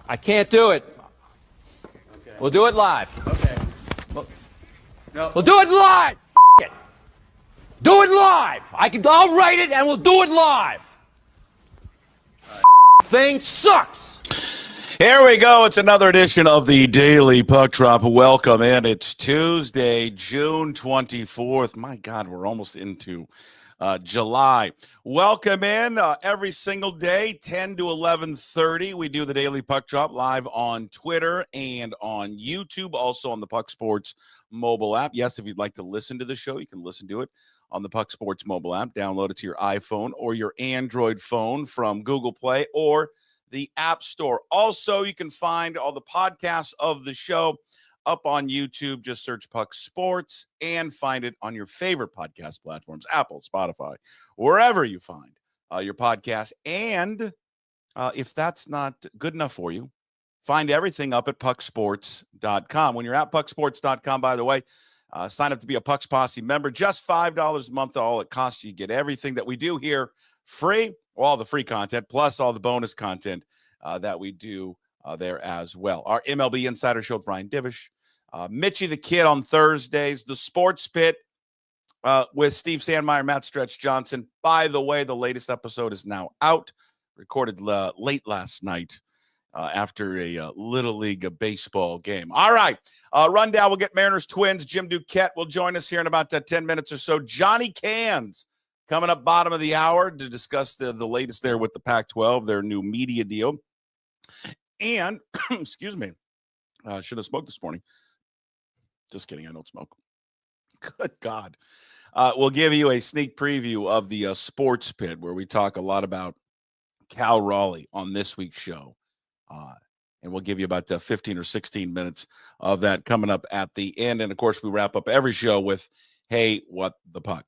I can't do it. Okay. We'll do it live. Okay. We'll do it live. It. Do it live. I'll write it and we'll do it live. Thing sucks. Here we go. It's another edition of the Daily Puck Drop. Welcome in. It's Tuesday, June 24th. My God, we're almost into July. Welcome in every single day, 10 to 11:30. We do the Daily Puck Drop live on Twitter and on YouTube, also on the Puck Sports mobile app. Yes, if you'd like to listen to the show, you can listen to it on the Puck Sports mobile app. Download it to your iPhone or your Android phone from Google Play or the App Store. Also, you can find all the podcasts of the show up on YouTube. Just search Puck Sports and find it on your favorite podcast platforms, Apple, Spotify, wherever you find your podcast. And if that's not good enough for you, find everything up at pucksports.com. When you're at pucksports.com, by the way, sign up to be a Pucks Posse member. Just $5 a month, all it costs you. You get everything that we do here free, all the free content, plus all the bonus content that we do there as well. Our MLB Insider Show with Brian Divish, Mitchie the Kid on Thursdays, the Sports Pit with Steve Sandmeyer and Matt Stretch Johnson. By the way, the latest episode is now out, recorded late last night after a Little League baseball game. All right, rundown. We'll get Mariners Twins. Jim Duquette will join us here in about 10 minutes or so. Johnny Cans coming up bottom of the hour to discuss the latest there with the Pac-12, their new media deal. And, excuse me, should have smoked this morning. Just kidding, I don't smoke. Good God. We'll give you a sneak preview of the Sports Pit, where we talk a lot about Cal Raleigh on this week's show. And we'll give you about 15 or 16 minutes of that coming up at the end. And, of course, we wrap up every show with, Hey, What the Puck?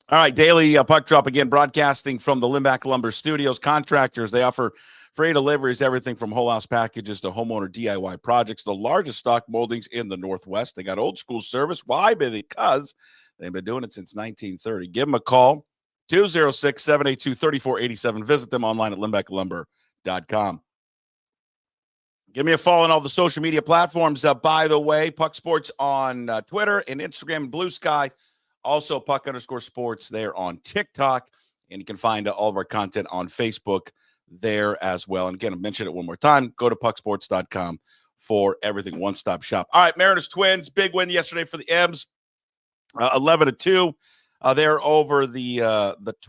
All right, Daily Puck Drop again, broadcasting from the Limbach Lumber Studios. Contractors, they offer free deliveries, everything from whole house packages to homeowner DIY projects. The largest stock moldings in the Northwest. They got old school service. Why? Because they've been doing it since 1930. Give them a call, 206-782-3487. Visit them online at limbachlumber.com. Give me a follow on all the social media platforms. By the way, Puck Sports on Twitter and Instagram and Blue Sky. Also, Puck_sports there on TikTok. And you can find all of our content on Facebook there as well. And again, I'll mention it one more time. Go to pucksports.com for everything. One-stop shop. All right, Mariners Twins. Big win yesterday for the M's. 11-2. They're over the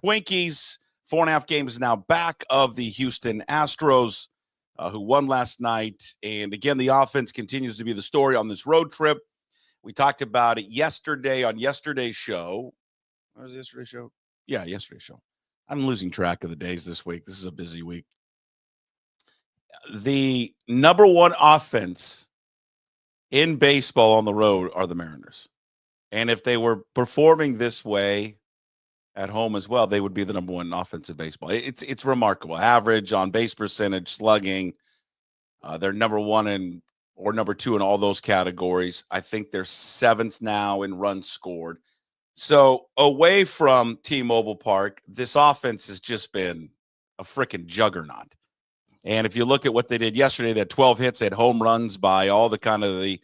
Twinkies. 4.5 games now back of the Houston Astros, who won last night. And again, the offense continues to be the story on this road trip. We talked about it yesterday on yesterday's show. What was yesterday's show? Yeah, yesterday's show. I'm losing track of the days this week. This is a busy week. The number one offense in baseball on the road are the Mariners. And if they were performing this way at home as well, they would be the number one offense in baseball. It's remarkable. Average, on base percentage, slugging. They're number one or number two in all those categories. I think they're seventh now in runs scored. So away from T-Mobile Park, this offense has just been a freaking juggernaut. And if you look at what they did yesterday, they had 12 hits, they had home runs by all the kind of the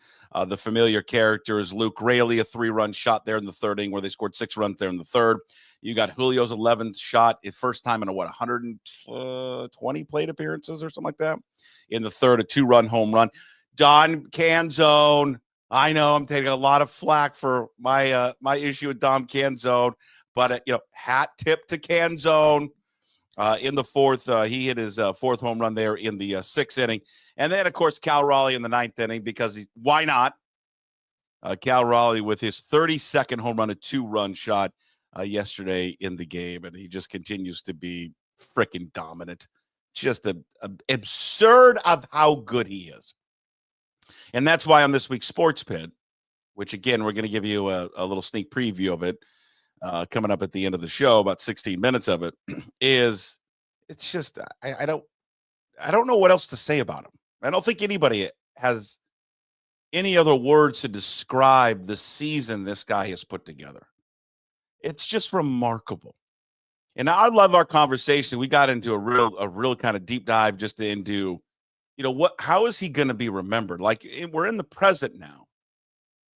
familiar characters. Luke Raley, a 3-run shot there in the third inning where they scored 6 runs there in the third. You got Julio's 11th shot, his first time in 120 plate appearances or something like that. In the third, a 2-run home run. Don Canzano. I know I'm taking a lot of flack for my issue with Dom Canzano, but hat tip to Canzano in the fourth. He hit his fourth home run there in the sixth inning, and then of course Cal Raleigh in the ninth inning because why not? Cal Raleigh with his 32nd home run, a 2-run shot yesterday in the game, and he just continues to be freaking dominant. Just absurd of how good he is. And that's why on this week's Sports Pit, which, again, we're going to give you a little sneak preview of it coming up at the end of the show, about 16 minutes of it, it's just I don't know what else to say about him. I don't think anybody has any other words to describe the season this guy has put together. It's just remarkable. And I love our conversation. We got into a real kind of deep dive just into how is he going to be remembered? Like, we're in the present now.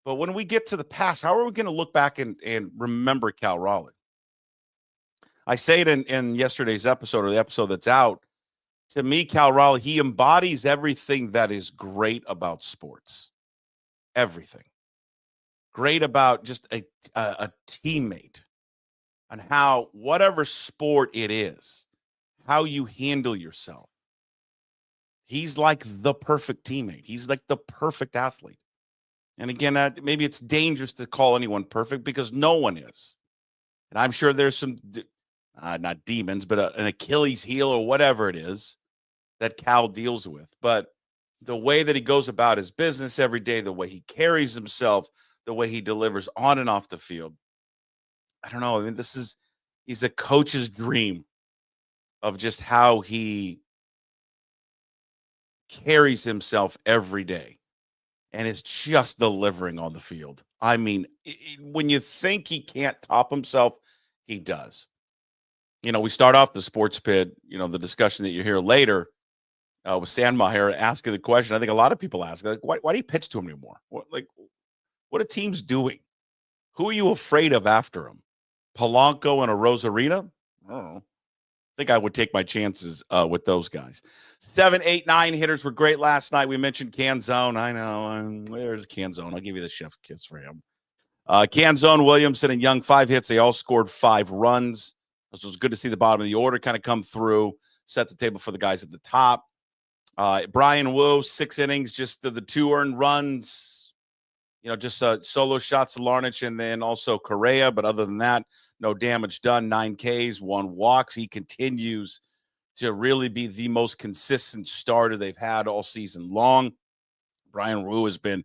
But when we get to the past, how are we going to look back and remember Cal Raleigh? I say it in yesterday's episode, or the episode that's out. To me, Cal Raleigh, he embodies everything that is great about sports. Everything. Great about just a teammate, and how whatever sport it is, how you handle yourself. He's like the perfect teammate. He's like the perfect athlete. And again, maybe it's dangerous to call anyone perfect, because no one is. And I'm sure there's some, not demons, but an Achilles heel or whatever it is that Cal deals with. But the way that he goes about his business every day, the way he carries himself, the way he delivers on and off the field, I don't know. I mean, he's a coach's dream of just how he carries himself every day. And is just delivering on the field. I mean, when you think he can't top himself, he does. We start off the sports pit, the discussion that you hear later with Sandmyer asking the question. I think a lot of people ask, like, why do you pitch to him anymore? What are teams doing? Who are you afraid of after him? Polanco and a Rosarina? I don't know. I think I would take my chances with those guys. 7, 8, 9 hitters were great last night. We mentioned Canzano. I know. There's Canzano. I'll give you the chef kiss for him. Canzano, Williamson, and Young, 5 hits. They all scored 5 runs. So it was good to see the bottom of the order kind of come through, set the table for the guys at the top. Brian Wu, 6 innings, just the 2 earned runs. Just solo shots to Larnach and then also Correa. But other than that, no damage done. 9 Ks, 1 walks. He continues to really be the most consistent starter they've had all season long. Brian Wu has been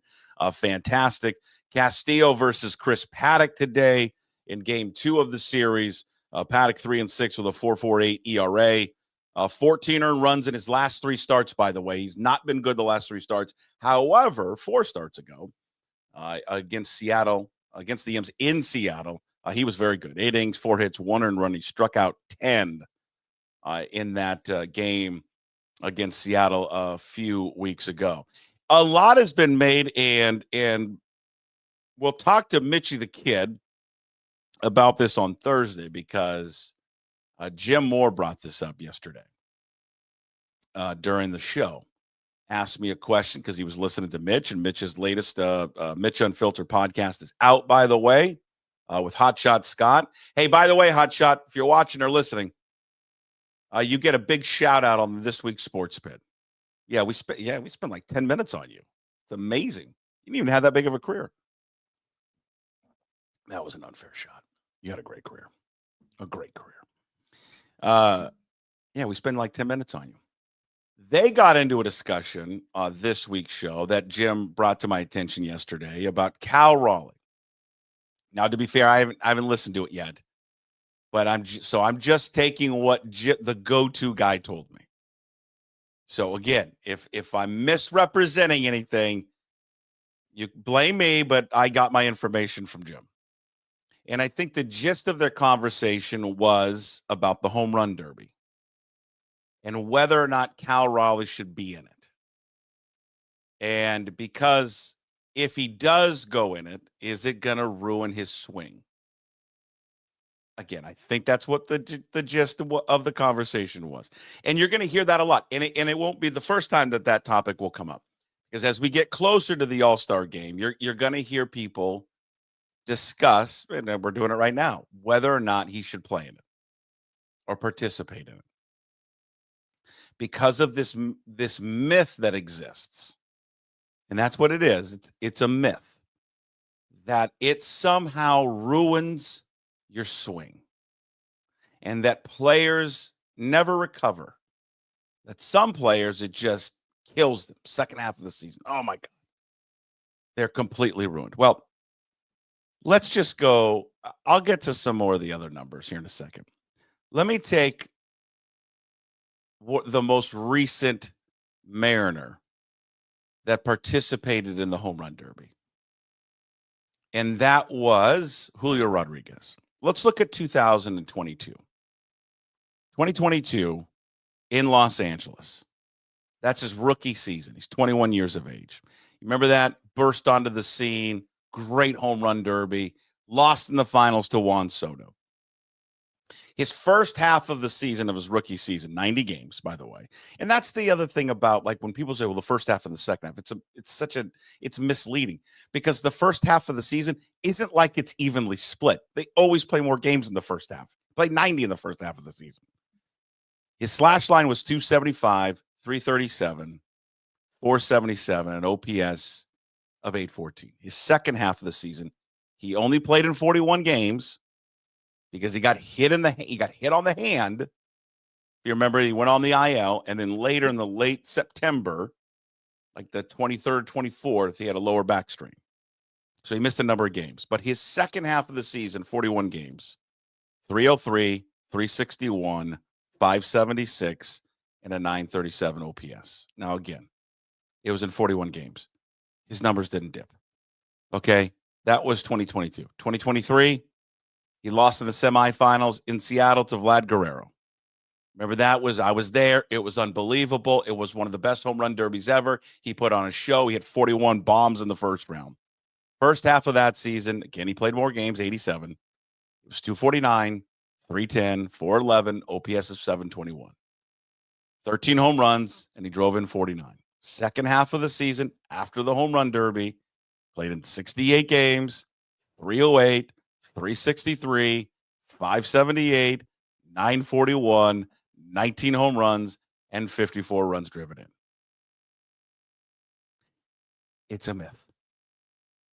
fantastic. Castillo versus Chris Paddock today in game 2 of the series. Paddock 3-6 with a 4.48 ERA. 14 earned runs in his last 3 starts, by the way. He's not been good the last 3 starts. However, 4 starts ago, against Seattle, against the M's in Seattle, he was very good. 8 innings, 4 hits, 1 earned run. He struck out 10 in that game against Seattle a few weeks ago. A lot has been made, and we'll talk to Mitchie the Kid about this on Thursday, because Jim Moore brought this up yesterday during the show. Asked me a question because he was listening to Mitch, and Mitch's latest Mitch Unfiltered podcast is out, by the way, with Hotshot Scott. Hey, by the way, Hotshot, if you're watching or listening, you get a big shout out on this week's Sports Pit. Yeah, we spent like 10 minutes on you. It's amazing. You didn't even have that big of a career. That was an unfair shot. You had a great career. A great career. Yeah, we spent like 10 minutes on you. They got into a discussion on this week's show that Jim brought to my attention yesterday about Cal Raleigh. Now, to be fair, I haven't listened to it yet, but I'm just taking what the go-to guy told me. So again, if I'm misrepresenting anything, you blame me, but I got my information from Jim. And I think the gist of their conversation was about the home run derby and whether or not Cal Raleigh should be in it. And because if he does go in it, is it going to ruin his swing? Again, I think that's what the gist of the conversation was. And you're going to hear that a lot. And it won't be the first time that topic will come up. Because as we get closer to the All-Star game, you're going to hear people discuss, and we're doing it right now, whether or not he should play in it or participate in it. Because of this myth that exists. And that's what it is. It's a myth that it somehow ruins your swing and that players never recover. That some players, it just kills them. Second half of the season. Oh my God. They're completely ruined. Well, let's just go. I'll get to some more of the other numbers here in a second. Let me take the most recent Mariner that participated in the home run derby. And that was Julio Rodriguez. Let's look at 2022. 2022 in Los Angeles. That's his rookie season. He's 21 years of age. You remember that? Burst onto the scene, great home run derby, lost in the finals to Juan Soto. His first half of the season of his rookie season, 90 games, by the way. And that's the other thing about, like, when people say, well, the first half and the second half, it's misleading, because the first half of the season isn't like it's evenly split. They always play more games in the first half. Play 90 in the first half of the season. His slash line was 275, 337, 477, an OPS of 814. His second half of the season, he only played in 41 games because he got hit on the hand. If you remember, he went on the IL, and then later in the late September, like the 23rd, 24th, he had a lower back strain. So he missed a number of games. But his second half of the season, 41 games, 303, 361, 576, and a 937 OPS. Now, again, it was in 41 games. His numbers didn't dip. Okay? That was 2022. 2023, he lost in the semifinals in Seattle to Vlad Guerrero. Remember, I was there. It was unbelievable. It was one of the best home run derbies ever. He put on a show. He had 41 bombs in the first round. First half of that season, again, he played more games, 87. It was 249, 310, 411, OPS of 721. 13 home runs, and he drove in 49. Second half of the season, after the home run derby, played in 68 games, 308, 363, 578, 941, 19 home runs, and 54 runs driven in. It's a myth.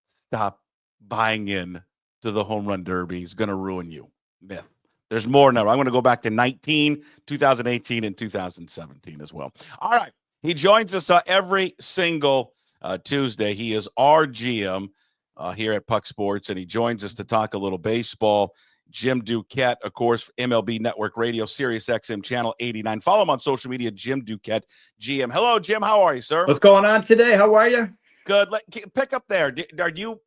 Stop buying in to the home run derby. It's going to ruin you. Myth. There's more now. I'm going to go back to 2018, and 2017 as well. All right. He joins us every single Tuesday. He is our GM here at Puck Sports, and he joins us to talk a little baseball. Jim Duquette, of course, MLB Network Radio, Sirius XM Channel 89. Follow him on social media, Jim Duquette, GM. Hello, Jim. How are you, sir? What's going on today? How are you? Good. Pick up there.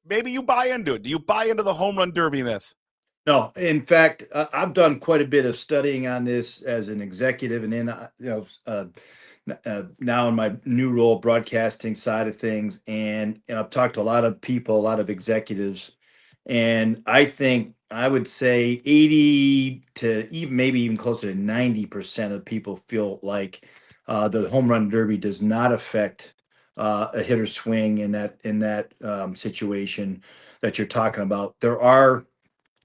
Maybe you buy into it? Do you buy into the home run derby myth? No. In fact, I've done quite a bit of studying on this as an executive, and in now in my new role, broadcasting side of things, and I've talked to a lot of people, a lot of executives, and I would say 80 to maybe even closer to 90% of people feel like the home run derby does not affect a hitter's swing in that situation that you're talking about. There are,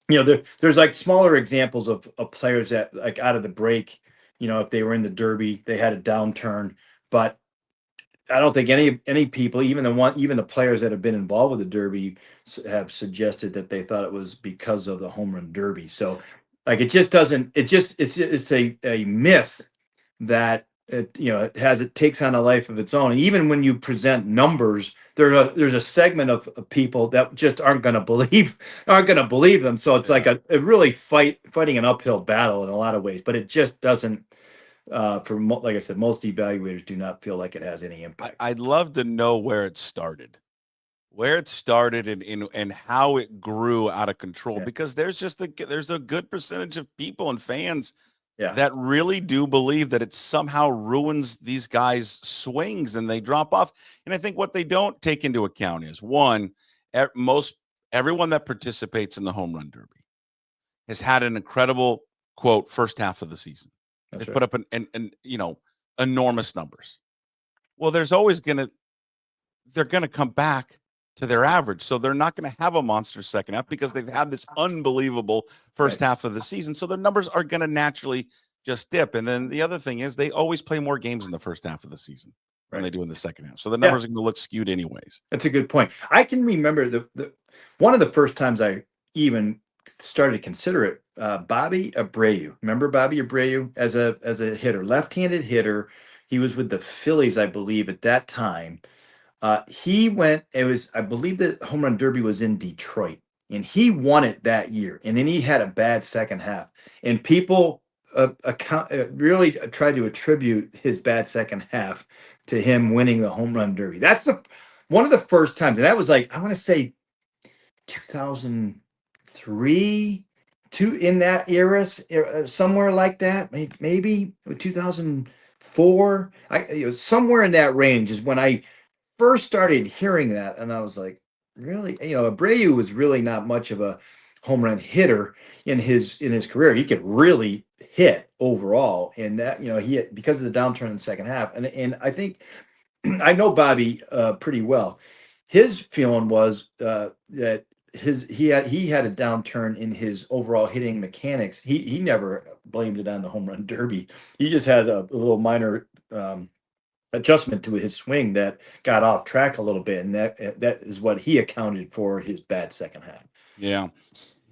there's like smaller examples of players that, like, out of the break, if they were in the derby, they had a downturn, but I don't think any people, even the players that have been involved with the derby, have suggested that they thought it was because of the home run derby. So, like, it's a myth that it takes on a life of its own. And even when you present numbers, there's a segment of people that just aren't going to believe them. So it's like a really fighting an uphill battle in a lot of ways, but it just doesn't. Like I said, most evaluators do not feel like it has any impact. I'd love to know where it started, and how it grew out of control, because there's a good percentage of people and fans that really do believe that it somehow ruins these guys' swings and they drop off. And I think what they don't take into account is, one, everyone that participates in the home run derby has had an incredible, quote, first half of the season. They put up an enormous numbers. Well, they're going to come back to their average. So they're not going to have a monster second half because they've had this unbelievable first half of the season. So their numbers are going to naturally just dip. And then the other thing is, they always play more games in the first half of the season than they do in the second half. So the numbers are going to look skewed anyways. That's a good point. I can remember one of the first times I even started to consider it, Bobby Abreu. Remember Bobby Abreu as a hitter, left-handed hitter. He was with the Phillies, I believe, at that time. I believe the home run derby was in Detroit, and he won it that year. And then he had a bad second half, and people really tried to attribute his bad second half to him winning the home run derby. That's one of the first times, and that was, like, I want to say 2003, in that era, somewhere like that, maybe 2004 somewhere in that range is when I first started hearing that, and I was like, really? Abreu was really not much of a home run hitter in his career. He could really hit overall, and that he had, because of the downturn in the second half, and I think I know Bobby pretty well. His feeling was that he had a downturn in his overall hitting mechanics. He never blamed it on the home run derby. He just had a little minor adjustment to his swing that got off track a little bit, and that is what he accounted for his bad second half. Yeah.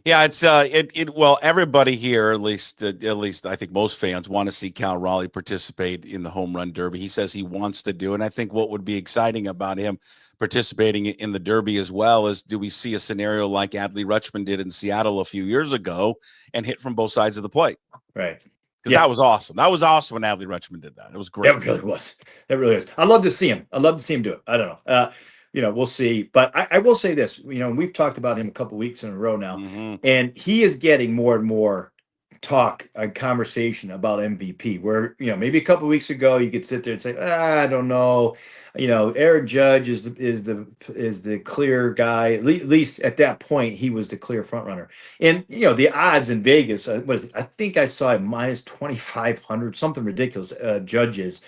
Yeah, it's well, everybody here, at least I think most fans want to see Cal Raleigh participate in the home run derby. He says he wants to do it. And I think what would be exciting about him participating in the derby as well is, do we see a scenario like Adley Rutschman did in Seattle a few years ago and hit from both sides of the plate? Right. Because that was awesome. That was awesome when Adley Rutschman did that. It was great. That really was. That really is. I'd love to see him. I'd love to see him do it. I don't know. We'll see. But I will say this, we've talked about him a couple weeks in a row now, and he is getting more and more talk and conversation about MVP, where, maybe a couple weeks ago you could sit there and say, I don't know. Aaron Judge is the clear guy. At least at that point, he was the clear front runner. And, the odds in Vegas, what is it? I think I saw it minus 2,500, something ridiculous, Judges.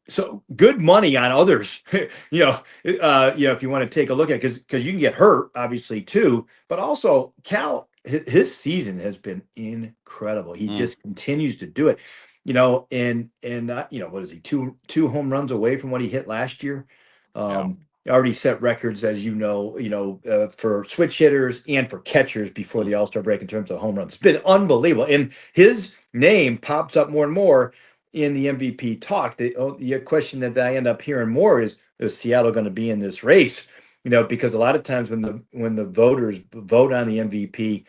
So good money on others, if you want to take a look at it, because you can get hurt, obviously, too. But also, Cal, his season has been incredible. He just continues to do it, and what is he, two home runs away from what he hit last year? Already set records, as for switch hitters and for catchers before the All-Star break in terms of home runs. It's been unbelievable. And his name pops up more and more in the MVP talk. The question that I end up hearing more is Seattle going to be in this race? Because a lot of times when the voters vote on the MVP,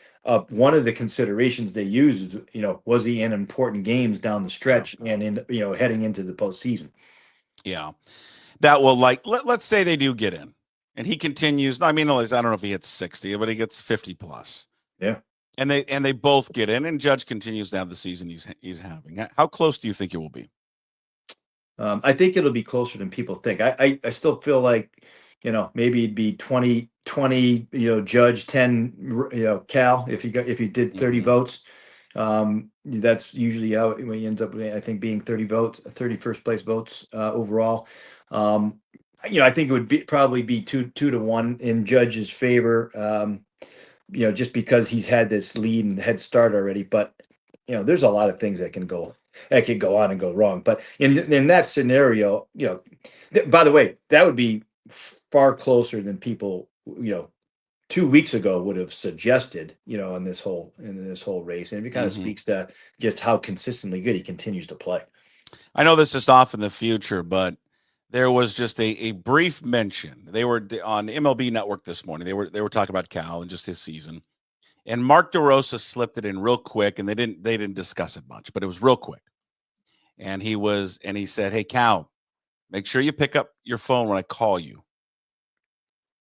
one of the considerations they use is, was he in important games down the stretch and heading into the postseason? Yeah. That will, let's say they do get in and he continues. I mean, I don't know if he hits 60, but he gets 50 plus. Yeah. And they both get in, and Judge continues to have the season he's having. How close do you think it will be? I think it'll be closer than people think. I still feel like, maybe it'd be 20, Judge, 10, Cal, if you did 30 votes. That's usually how he ends up, I think, being 30 votes, 31st place votes overall. I think it would probably be 2-1 in Judge's favor. Just because he's had this lead and head start already, but there's a lot of things that can go on and go wrong. But in that scenario, by the way, that would be far closer than people 2 weeks ago would have suggested, in this whole race, and it kind of speaks to just how consistently good he continues to play. I know this is off in the future, but there was just a brief mention. They were on MLB Network this morning. They were talking about Cal and just his season. And Mark DeRosa slipped it in real quick, and they didn't discuss it much, but it was real quick. And he said, "Hey, Cal, make sure you pick up your phone when I call you."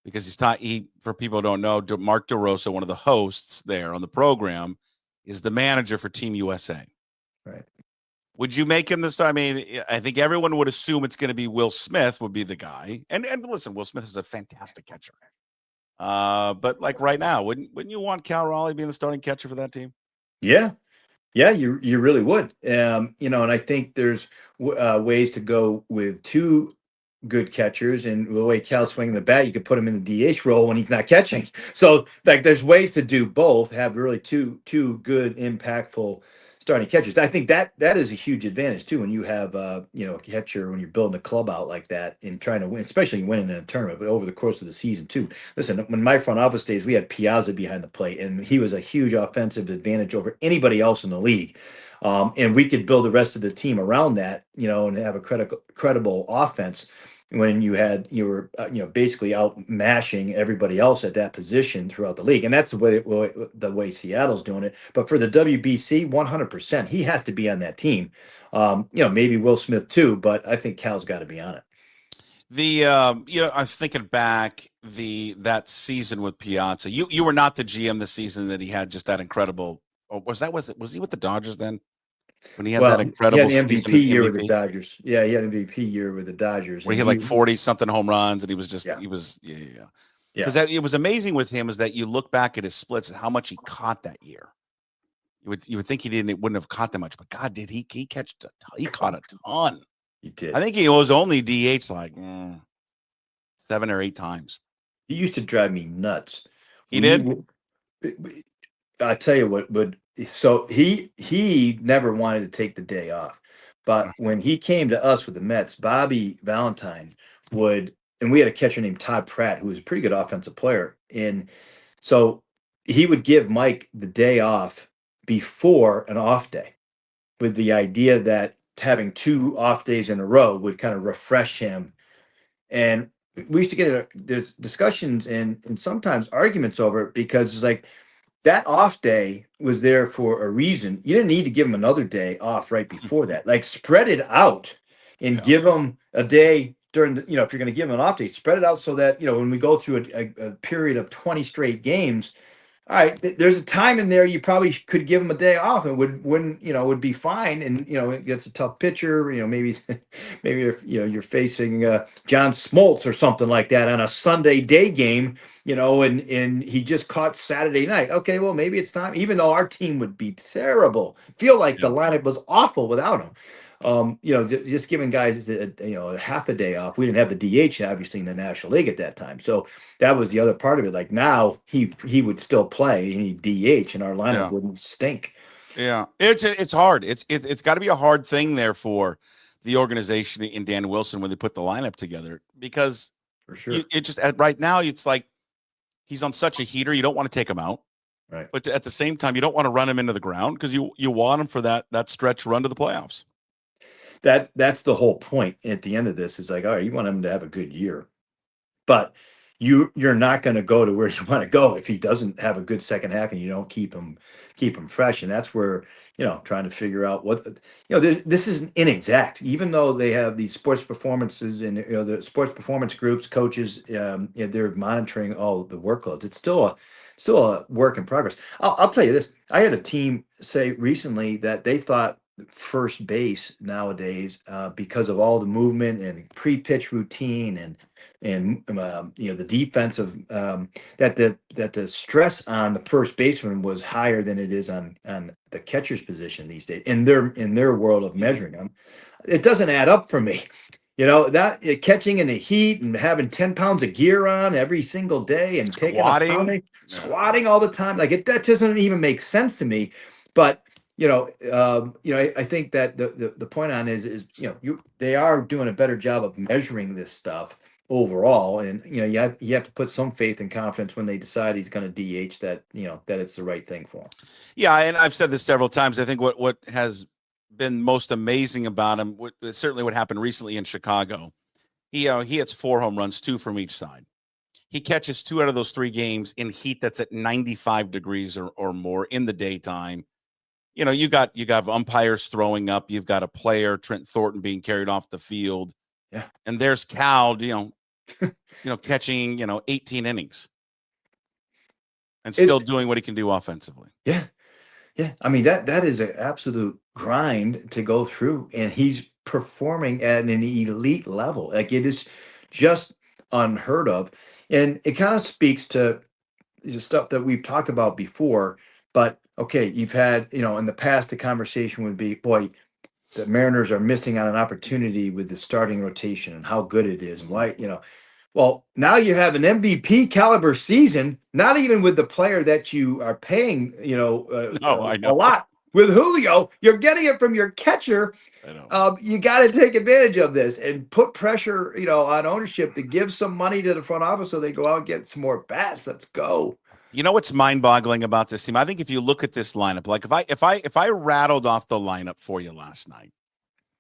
Because for people who don't know, Mark DeRosa, one of the hosts there on the program, is the manager for Team USA. Right. Would you make him this? I mean, I think everyone would assume it's going to be Will Smith would be the guy. And listen, Will Smith is a fantastic catcher. But like right now, wouldn't you want Cal Raleigh being the starting catcher for that team? Yeah. Yeah, you really would. And I think there's ways to go with two good catchers, and the way Cal's swinging the bat, you could put him in the DH role when he's not catching. So there's ways to do both, have really two good, impactful starting catchers. I think that is a huge advantage too when you have a catcher, when you're building a club out like that and trying to win, especially winning in a tournament, but over the course of the season too. Listen, when my front office days, we had Piazza behind the plate, and he was a huge offensive advantage over anybody else in the league. And we could build the rest of the team around that, and have a credible offense when you were basically out mashing everybody else at that position throughout the league. And that's the way Seattle's doing it. But for the WBC, 100%, he has to be on that team. Maybe Will Smith too, but I think Cal's got to be on it. I'm thinking back that season with Piazza. You were not the GM this season that he had just that incredible. Or was he with the Dodgers then? when he had that Well, he incredible had the season MVP in year with the MVP, Dodgers. Yeah, he had MVP year with the Dodgers. where he And had like 40 something home runs, and he was just yeah, yeah. yeah. Because it was amazing with him is that you look back at his splits and how much he caught that year. You would think wouldn't have caught that much, but God, did he he caught a ton. He did. I think he was only DH like 7 or 8 times. He used to drive me nuts. He did. I tell you what, but so he never wanted to take the day off, but when he came to us with the Mets, Bobby Valentine would, and we had a catcher named Todd Pratt who was a pretty good offensive player, and so he would give Mike the day off before an off day, with the idea that having 2 off days in a row would kind of refresh him. And we used to get there's discussions and sometimes arguments over it because it's like that off day was there for a reason. You didn't need to give him another day off right before that. Like spread it out and give him a day during the, if you're going to give him an off day, spread it out so that, when we go through a period of 20 straight games, all right, there's a time in there you probably could give him a day off and would be fine. And it gets a tough pitcher. Maybe if you're facing John Smoltz or something like that on a Sunday day game. And he just caught Saturday night. Okay, well maybe it's time. Even though our team would be terrible, feel like the lineup was awful without him. Just giving guys a half a day off. We didn't have the DH obviously in the National League at that time, so that was the other part of it. Like now he would still play and he DH and our lineup wouldn't stink. Yeah, it's hard. It's got to be a hard thing there for the organization in Dan Wilson when they put the lineup together, because for sure it just right now it's like he's on such a heater. You don't want to take him out, right? But at the same time, you don't want to run him into the ground because you want him for that stretch run to the playoffs. That's the whole point at the end of this is like, all right, you want him to have a good year, but you're not going to go to where you want to go if he doesn't have a good second half and you don't keep him fresh. And that's where, trying to figure out what, this is inexact, even though they have these sports performances and, the sports performance groups, coaches, they're monitoring all the workloads. It's still a work in progress. I'll tell you this. I had a team say recently that they thought first base nowadays, because of all the movement and pre-pitch routine and the defensive, that the stress on the first baseman was higher than it is on the catcher's position these days in their world of measuring them. It doesn't add up for me. That catching in the heat and having 10 pounds of gear on every single day and squatting all the time, like that doesn't even make sense to me. But I think that the point on is they are doing a better job of measuring this stuff overall, and you have to put some faith and confidence when they decide he's going to DH that it's the right thing for him. Yeah, and I've said this several times. I think what has been most amazing about him, certainly what happened recently in Chicago, he hits 4 home runs, 2 from each side. He catches 2 out of those 3 games in heat that's at 95 degrees or more in the daytime. You got umpires throwing up. You've got a player, Trent Thornton, being carried off the field. Yeah. And there's Cal, catching, 18 innings and still doing what he can do offensively. Yeah. Yeah. I mean, that is an absolute grind to go through, and he's performing at an elite level. Like it is just unheard of. And it kind of speaks to the stuff that we've talked about before, but okay, you've had, in the past, the conversation would be, boy, the Mariners are missing on an opportunity with the starting rotation and how good it is and why, well, now you have an MVP caliber season, not even with the player that you are paying, I know. a lot. With Julio, you're getting it from your catcher. I know. You got to take advantage of this and put pressure, on ownership to give some money to the front office so they go out and get some more bats. Let's go. What's mind-boggling about this team? I think if you look at this lineup, like if I rattled off the lineup for you last night,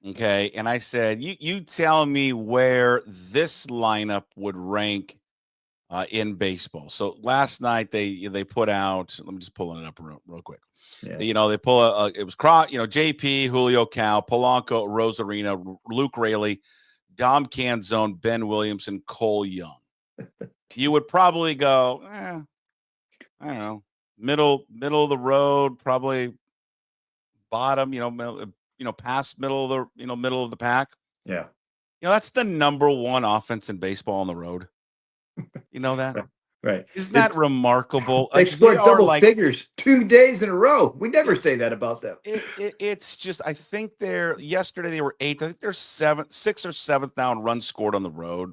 okay, and I said you tell me where this lineup would rank in baseball. So last night they put out. Let me just pull it up real quick. Yeah. They pull it was JP, Julio, Cal, Polanco, Rosarina, Luke Raley, Dom Canzone, Ben Williamson, Cole Young. You would probably go, I don't know, middle of the road, probably bottom, past middle of the pack. Yeah. That's the number one offense in baseball on the road. You know that? Right. Isn't that remarkable? They Like, scored double figures 2 days in a row. We never say that about them. It's just, I think yesterday they were 8th. I think they're 6th or 7th now in runs scored on the road.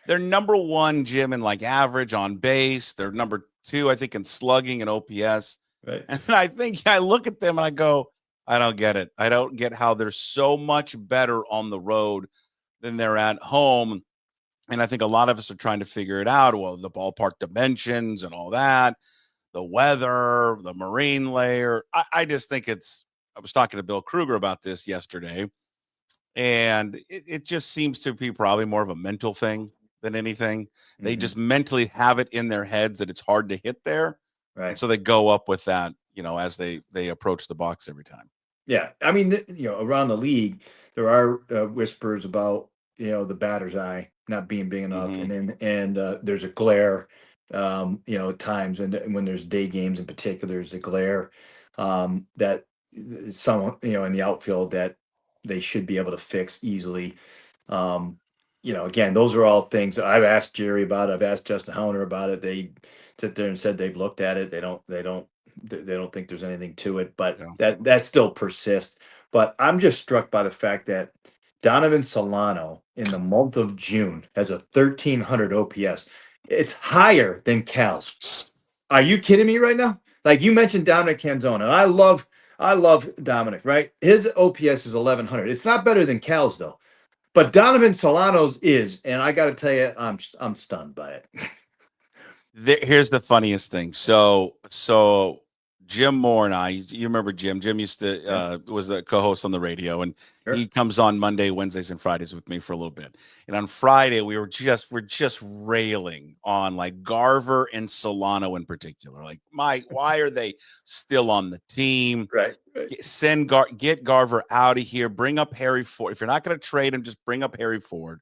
They're number 1, Jim, in like average on base. They're number 2, I think, in slugging and OPS. Right. And I think I look at them and I go, I don't get it. I don't get how they're so much better on the road than they're at home. And I think a lot of us are trying to figure it out. Well, the ballpark dimensions and all that, the weather, the marine layer. I just think I was talking to Bill Kruger about this yesterday, and it just seems to be probably more of a mental thing than anything. They just mentally have it in their heads that it's hard to hit there. Right. And so they go up with that, as they approach the box every time. Yeah. I mean, around the league, there are whispers about, the batter's eye not being big enough. And there's a glare, at times. And when there's day games in particular, there's a glare that someone, in the outfield that they should be able to fix easily. Again, those are all things that I've asked Jerry about. I've asked Justin Howner about it. They sit there and said they've looked at it. They don't think there's anything to it, but that still persists. But I'm just struck by the fact that Donovan Solano in the month of June has a 1,300 OPS. It's higher than Cal's. Are you kidding me right now? Like, you mentioned Dominic Canzano, and I love Dominic, right? His OPS is 1,100. It's not better than Cal's though, but Donovan Solano's is, and I got to tell you, I'm stunned by it. Here's the funniest thing. So Jim Moore and I, you remember Jim? Jim used to was the co-host on the radio, and he comes on Monday, Wednesdays, and Fridays with me for a little bit. And on Friday, we're just railing on like Garver and Solano in particular. Like, why are they still on the team? Right. Get Garver out of here. Bring up Harry Ford. If you're not going to trade him, just bring up Harry Ford.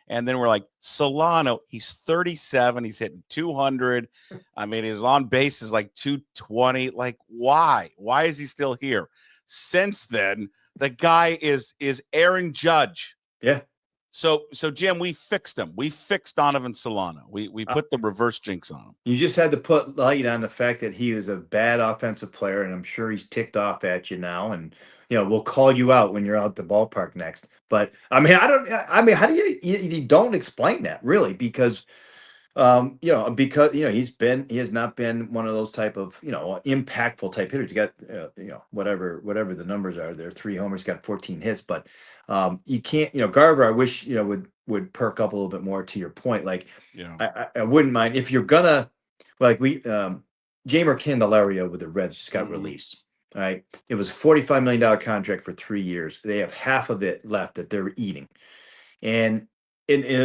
And then we're like, Solano, he's 37. He's hitting 200. I mean, his on base is like 220. Like, why? Why is he still here? Since then, the guy is Aaron Judge. Yeah. So Jim, we fixed him. We fixed Donovan Solano. We put the reverse jinx on him. You just had to put light on the fact that he was a bad offensive player, and I'm sure he's ticked off at you now. And we'll call you out when you're out the ballpark next. But how do you don't explain that really? Because he has not been one of those type of, impactful type hitters. He got, whatever the numbers are there, 3 homers, got 14 hits, but you can't, Garver, I wish, would perk up a little bit more to your point. Like, I wouldn't mind if you're gonna, like Jamer Candelario with the Reds just got released. All right. It was a $45 million contract for 3 years. They have half of it left that they're eating. And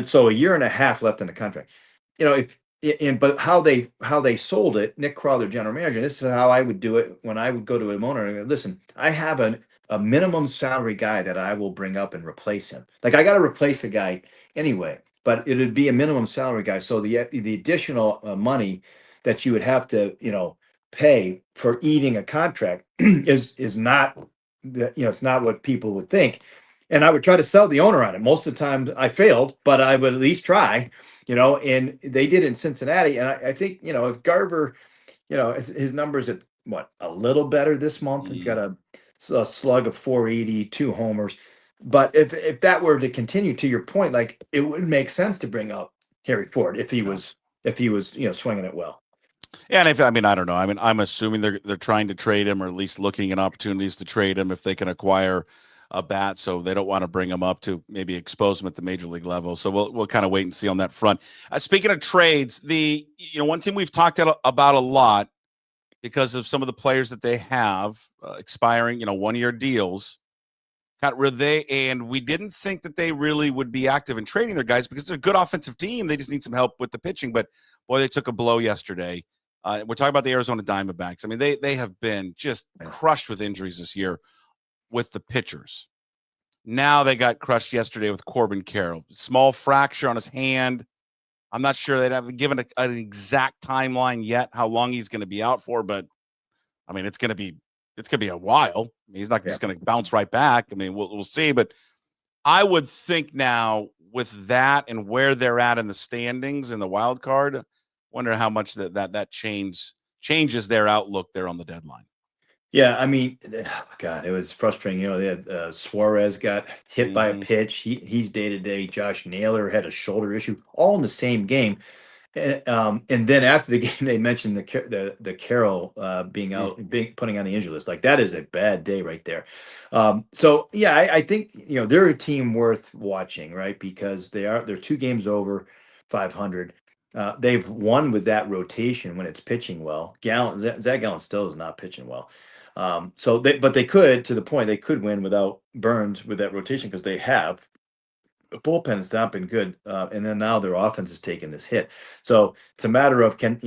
so a year and a half left in the contract. But how they sold it, Nick Crawler, general manager, and this is how I would do it when I would go to a owner and go, listen, I have a minimum salary guy that I will bring up and replace him. Like, I got to replace the guy anyway, but it would be a minimum salary guy. So the additional money that you would have to, pay for eating a contract is not it's not what people would think. And I would try to sell the owner on it. Most of the time I failed, but I would at least try, and they did in Cincinnati. And I think, if Garver, his numbers at a little better this month. He's got a slug of 480, 2 homers. But if that were to continue, to your point, like, it would make sense to bring up Harry Ford if he was swinging it well. Yeah, and I don't know. I mean, I'm assuming they're trying to trade him, or at least looking at opportunities to trade him if they can acquire a bat. So they don't want to bring him up to maybe expose him at the major league level. So we'll kind of wait and see on that front. Speaking of trades, one team we've talked about a lot because of some of the players that they have expiring, 1-year deals. Got rid of and we didn't think that they really would be active in trading their guys because they're a good offensive team. They just need some help with the pitching. But boy, they took a blow yesterday. We're talking about the Arizona Diamondbacks. I mean, they have been just crushed with injuries this year with the pitchers. Now they got crushed yesterday with Corbin Carroll. Small fracture on his hand. I'm not sure they haven't given an exact timeline yet how long he's going to be out for, but I mean, it's going to be it's going to be a while. I mean, he's not just going to bounce right back. I mean, we'll see. But I would think now with that and where they're at in the standings in the wild card, wonder how much that changes their outlook there on the deadline. Yeah, I mean, God, it was frustrating. They had Suarez got hit by a pitch. He's day-to-day. Josh Naylor had a shoulder issue, all in the same game. And then after the game, they mentioned the Carroll being out, putting on the injury list. Like, that is a bad day right there. So yeah, I think they're a team worth watching, right? Because they're 2 games over 500. They've won with that rotation when it's pitching well. Zach Gallen still is not pitching well. But they could, to the point, they could win without Burns with that rotation because they have. The bullpen's not been good, and then now their offense is taking this hit. So it's a matter of can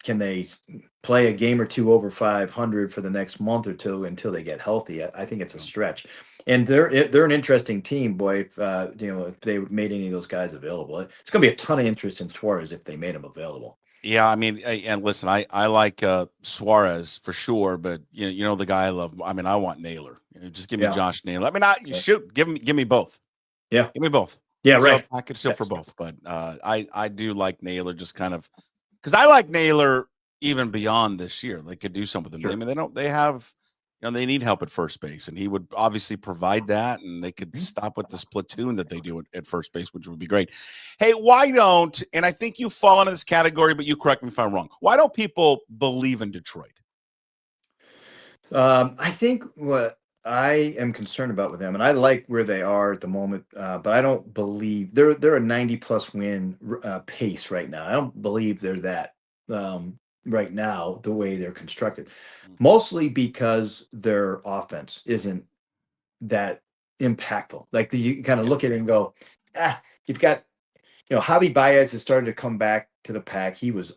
they play a game or two over 500 for the next month or two until they get healthy? I think it's a stretch, and they're an interesting team, boy. If they made any of those guys available, it's going to be a ton of interest in Suarez if they made him available. Yeah, I mean, and listen, I like Suarez for sure, but the guy I love. I mean, I want Naylor. Just give me Josh Naylor. I mean, shoot, give me both. Yeah, give me both. Yeah, right. Package still for both, but I do like Naylor just kind of because I like Naylor even beyond this year. They could do something with him. Sure. I mean, they have they need help at first base, and he would obviously provide that, and they could stop with this platoon that they do at first base, which would be great. Hey, why don't? And I think you fall into this category, but you correct me if I'm wrong. Why don't people believe in Detroit? I think what I am concerned about with them, and I like where they are at the moment, but I don't believe they're a 90+ win pace right now. I don't believe they're that right now the way they're constructed, mostly because their offense isn't that impactful. Like you kind of look at it and go, you've got Javi Baez has started to come back to the pack. He was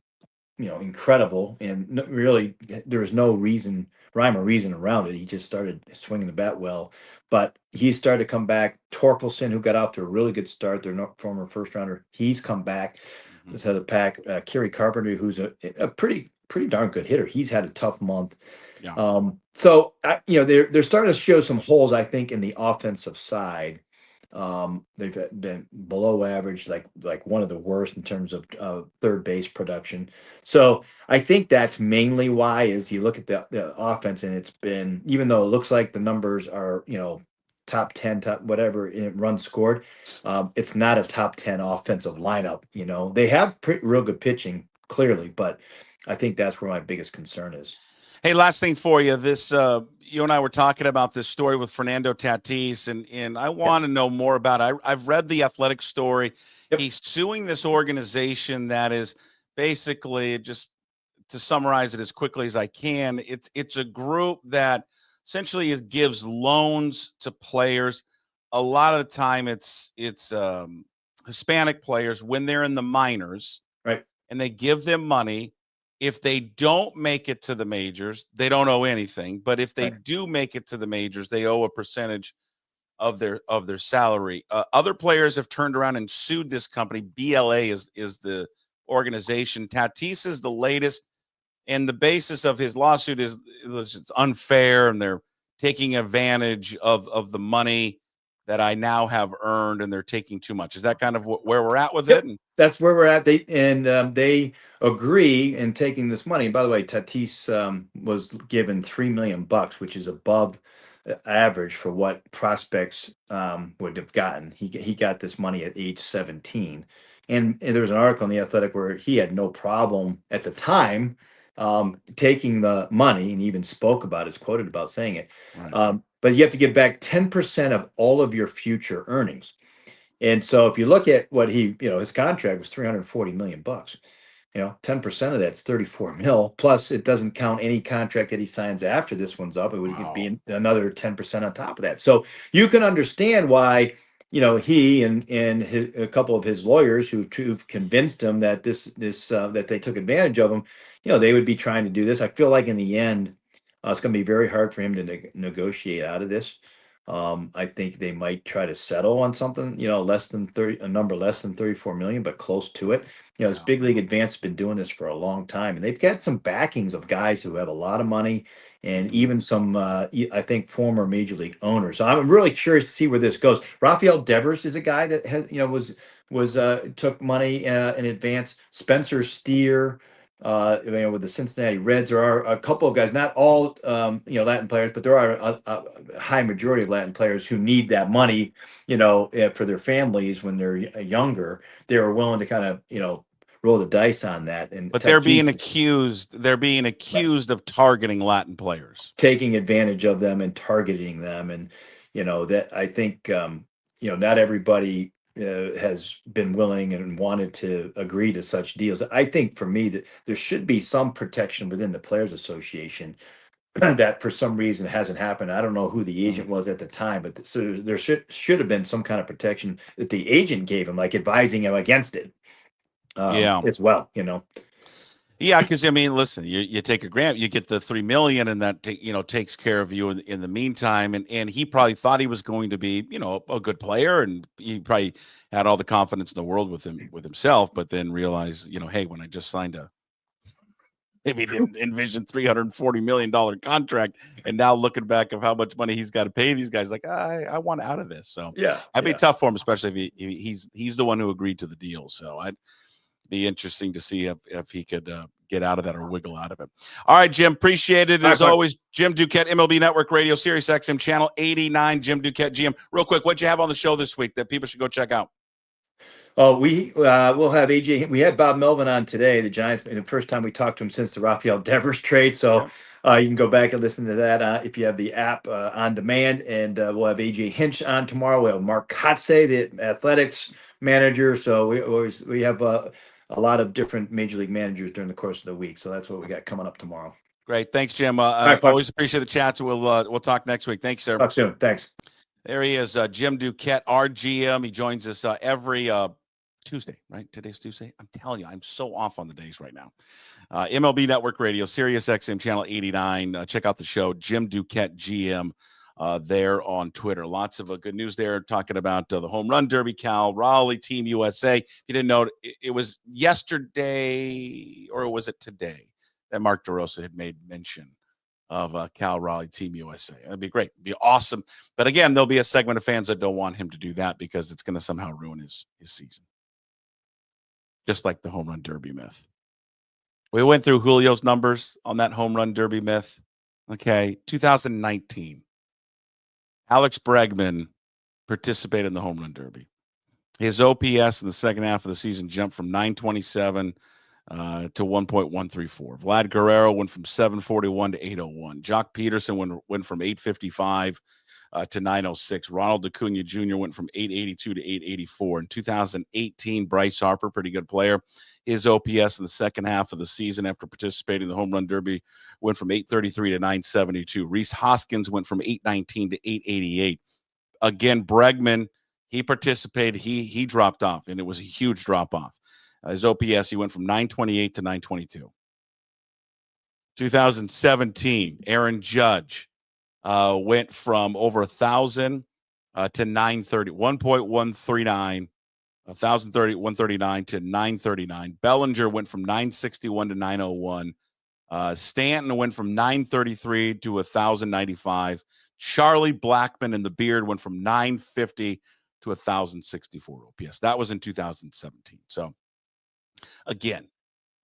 incredible, and really there was no rhyme or reason around it. He just started swinging the bat well, but he started to come back. Torkelson, who got off to a really good start, their former first rounder, he's come back. Has had a pack. Kerry Carpenter, who's a pretty darn good hitter, he's had a tough month. Yeah. So they're starting to show some holes, I think, in the offensive side. They've been below average, like one of the worst in terms of third base production. So I think that's mainly why. Is you look at the offense, and it's been, even though it looks like the numbers are top 10, top whatever in runs scored, it's not a top 10 offensive lineup. They have real good pitching clearly, but I think that's where my biggest concern is. Hey, last thing for you. This you and I were talking about this story with Fernando Tatis, and I want to know more about it. I've read the Athletic story. Yep. He's suing this organization that is basically, just to summarize it as quickly as I can, it's a group that essentially gives loans to players. A lot of the time, it's Hispanic players when they're in the minors, right? And they give them money. If they don't make it to the majors, they don't owe anything. But if they do make it to the majors, they owe a percentage of their salary. Other players have turned around and sued this company. BLA is the organization. Tatis is the latest, and the basis of his lawsuit is it's unfair, and they're taking advantage of the money that I now have earned, and they're taking too much. Is that kind of where we're at with it? And that's where we're at. They agree in taking this money. And by the way, Tatis was given $3 million, which is above average for what prospects would have gotten. He got this money at age 17, and there was an article in the Athletic where he had no problem at the time taking the money, and he even spoke about it. It's quoted about saying it. Right. But you have to give back 10% of all of your future earnings. And so if you look at what his contract was $340 million. 10% of that's 34 mil. Plus, it doesn't count any contract that he signs after this one's up. It would be another 10% on top of that. So you can understand why, he and a couple of his lawyers who've convinced him that that they took advantage of him, they would be trying to do this. I feel like in the end, it's going to be very hard for him to negotiate out of this. I think they might try to settle on something, less than 30, a number less than 34 million, but close to it. This big league advance has been doing this for a long time, and they've got some backings of guys who have a lot of money, and even some, I think, former major league owners. So I'm really curious to see where this goes. Rafael Devers is a guy that has, took money in advance. Spencer Steer, with the Cincinnati Reds. There are a couple of guys, not all, Latin players, but there are a high majority of Latin players who need that money, for their families when they're younger. They are willing to kind of, roll the dice on that. But they're being accused. They're being accused of targeting Latin players, taking advantage of them and targeting them. And, that I think, not everybody has been willing and wanted to agree to such deals. I think for me that there should be some protection within the Players Association that for some reason hasn't happened. I don't know who the agent was at the time, but so there should have been some kind of protection that the agent gave him, like advising him against it. As well, Yeah, because I mean, listen, you take a grant, you get the $3 million, and that takes care of you in the meantime. And he probably thought he was going to be a good player, and he probably had all the confidence in the world with himself. But then realized, hey, when I just signed maybe didn't envision $340 million contract, and now looking back of how much money he's got to pay these guys, like I want out of this. So that'd be tough for him, especially if he's the one who agreed to the deal. So I'd be interesting to see if he could get out of that or wiggle out of it. All right, Jim, appreciate it. As always, Jim Duquette, MLB Network Radio, Sirius XM Channel 89, Jim Duquette, GM. Real quick, what'd you have on the show this week that people should go check out? Oh, we'll have AJ. We had Bob Melvin on today, the Giants, the first time we talked to him since the Rafael Devers trade. So you can go back and listen to that if you have the app on demand. And we'll have AJ Hinch on tomorrow. We'll have Mark Kotze, the athletics manager. So we have a lot of different major league managers during the course of the week. So that's what we got coming up tomorrow. Great. Thanks, Jim. I always appreciate the chats. We'll talk next week. Thanks, sir. Talk soon. Thanks. There he is, Jim Duquette, our GM. He joins us every Tuesday, right? Today's Tuesday. I'm telling you, I'm so off on the days right now. MLB Network Radio, Sirius XM Channel 89. Check out the show, Jim Duquette, GM, there on Twitter. Lots of good news there, talking about the Home Run Derby, Cal Raleigh, Team USA. If you didn't know, it was yesterday, or was it today, that Mark DeRosa had made mention of Cal Raleigh, Team USA. That'd be great. It'd be awesome. But again, there'll be a segment of fans that don't want him to do that because it's going to somehow ruin his season. Just like the Home Run Derby myth. We went through Julio's numbers on that Home Run Derby myth. Okay, 2019. Alex Bregman participated in the Home Run Derby. His OPS in the second half of the season jumped from 927 to 1.134. Vlad Guerrero went from 741 to 801. Jock Peterson went from 855 to 906. Ronald Acuna Jr. went from 882 to 884. In 2018, Bryce Harper, pretty good player. His OPS in the second half of the season after participating in the Home Run Derby went from 833 to 972. Rhys Hoskins went from 819 to 888. Again, Bregman, he participated. He dropped off, and it was a huge drop-off. His OPS, he went from 928 to 922. 2017, Aaron Judge went from over 1,000 to 930, 1.139, 1,139 to 939. Bellinger went from 961 to 901. Stanton went from 933 to 1,095. Charlie Blackmon and the Beard went from 950 to 1,064 OPS. That was in 2017. So, again,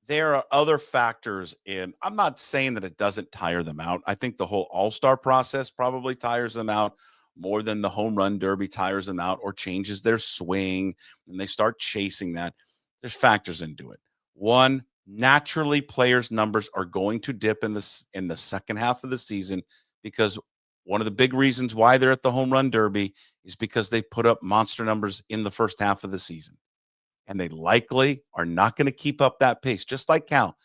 there are other factors in. I'm not saying that it doesn't tire them out. I think the whole all-star process probably tires them out more than the Home Run Derby tires them out or changes their swing, and they start chasing that. There's factors into it. One, naturally, players' numbers are going to dip in the second half of the season because one of the big reasons why they're at the Home Run Derby is because they put up monster numbers in the first half of the season. And they likely are not going to keep up that pace, just like Cal.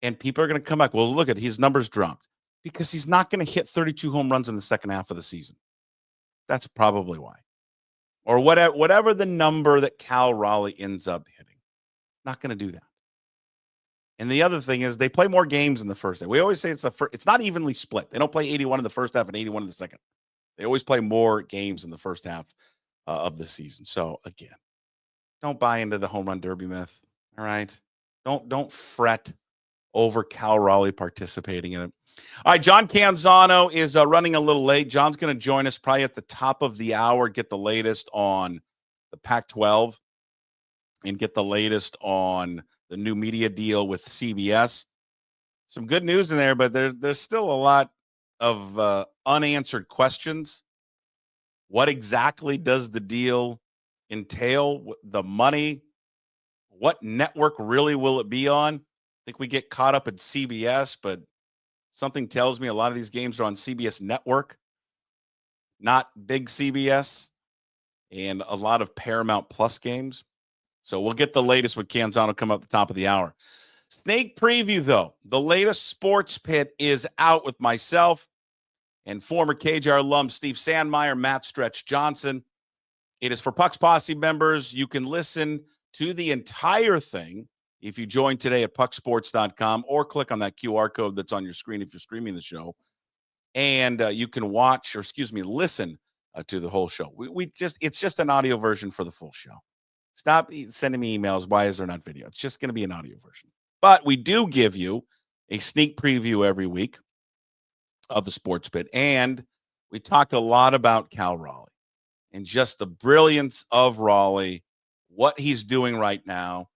And people are going to come back. Well, look at his numbers dropped because he's not going to hit 32 home runs in the second half of the season. That's probably why. Or whatever the number that Cal Raleigh ends up hitting. Not going to do that. And the other thing is they play more games in the first half. We always say it's not evenly split. They don't play 81 in the first half and 81 in the second. They always play more games in the first half of the season. So again, don't buy into the home run derby myth. All right. Don't fret over Cal Raleigh participating in it. All right, John Canzano is running a little late. John's going to join us probably at the top of the hour, get the latest on the Pac-12 and get the latest on the new media deal with CBS. Some good news in there, but there's still a lot of unanswered questions. What exactly does the deal entail? The money? What network really will it be on? I think we get caught up in CBS, but something tells me a lot of these games are on CBS Network, not big CBS, and a lot of Paramount Plus games. So we'll get the latest with Canzano come up at the top of the hour. Snake preview, though. The latest sports pit is out with myself and former KJR alum Steve Sandmeyer, Matt Stretch Johnson. It is for Puck's Posse members. You can listen to the entire thing if you join today at pucksports.com or click on that QR code that's on your screen if you're streaming the show. And you can listen to the whole show. It's just an audio version for the full show. Stop sending me emails. Why is there not video? It's just going to be an audio version. But we do give you a sneak preview every week of the Sports Pit. And we talked a lot about Cal Raleigh and just the brilliance of Raleigh, what he's doing right now,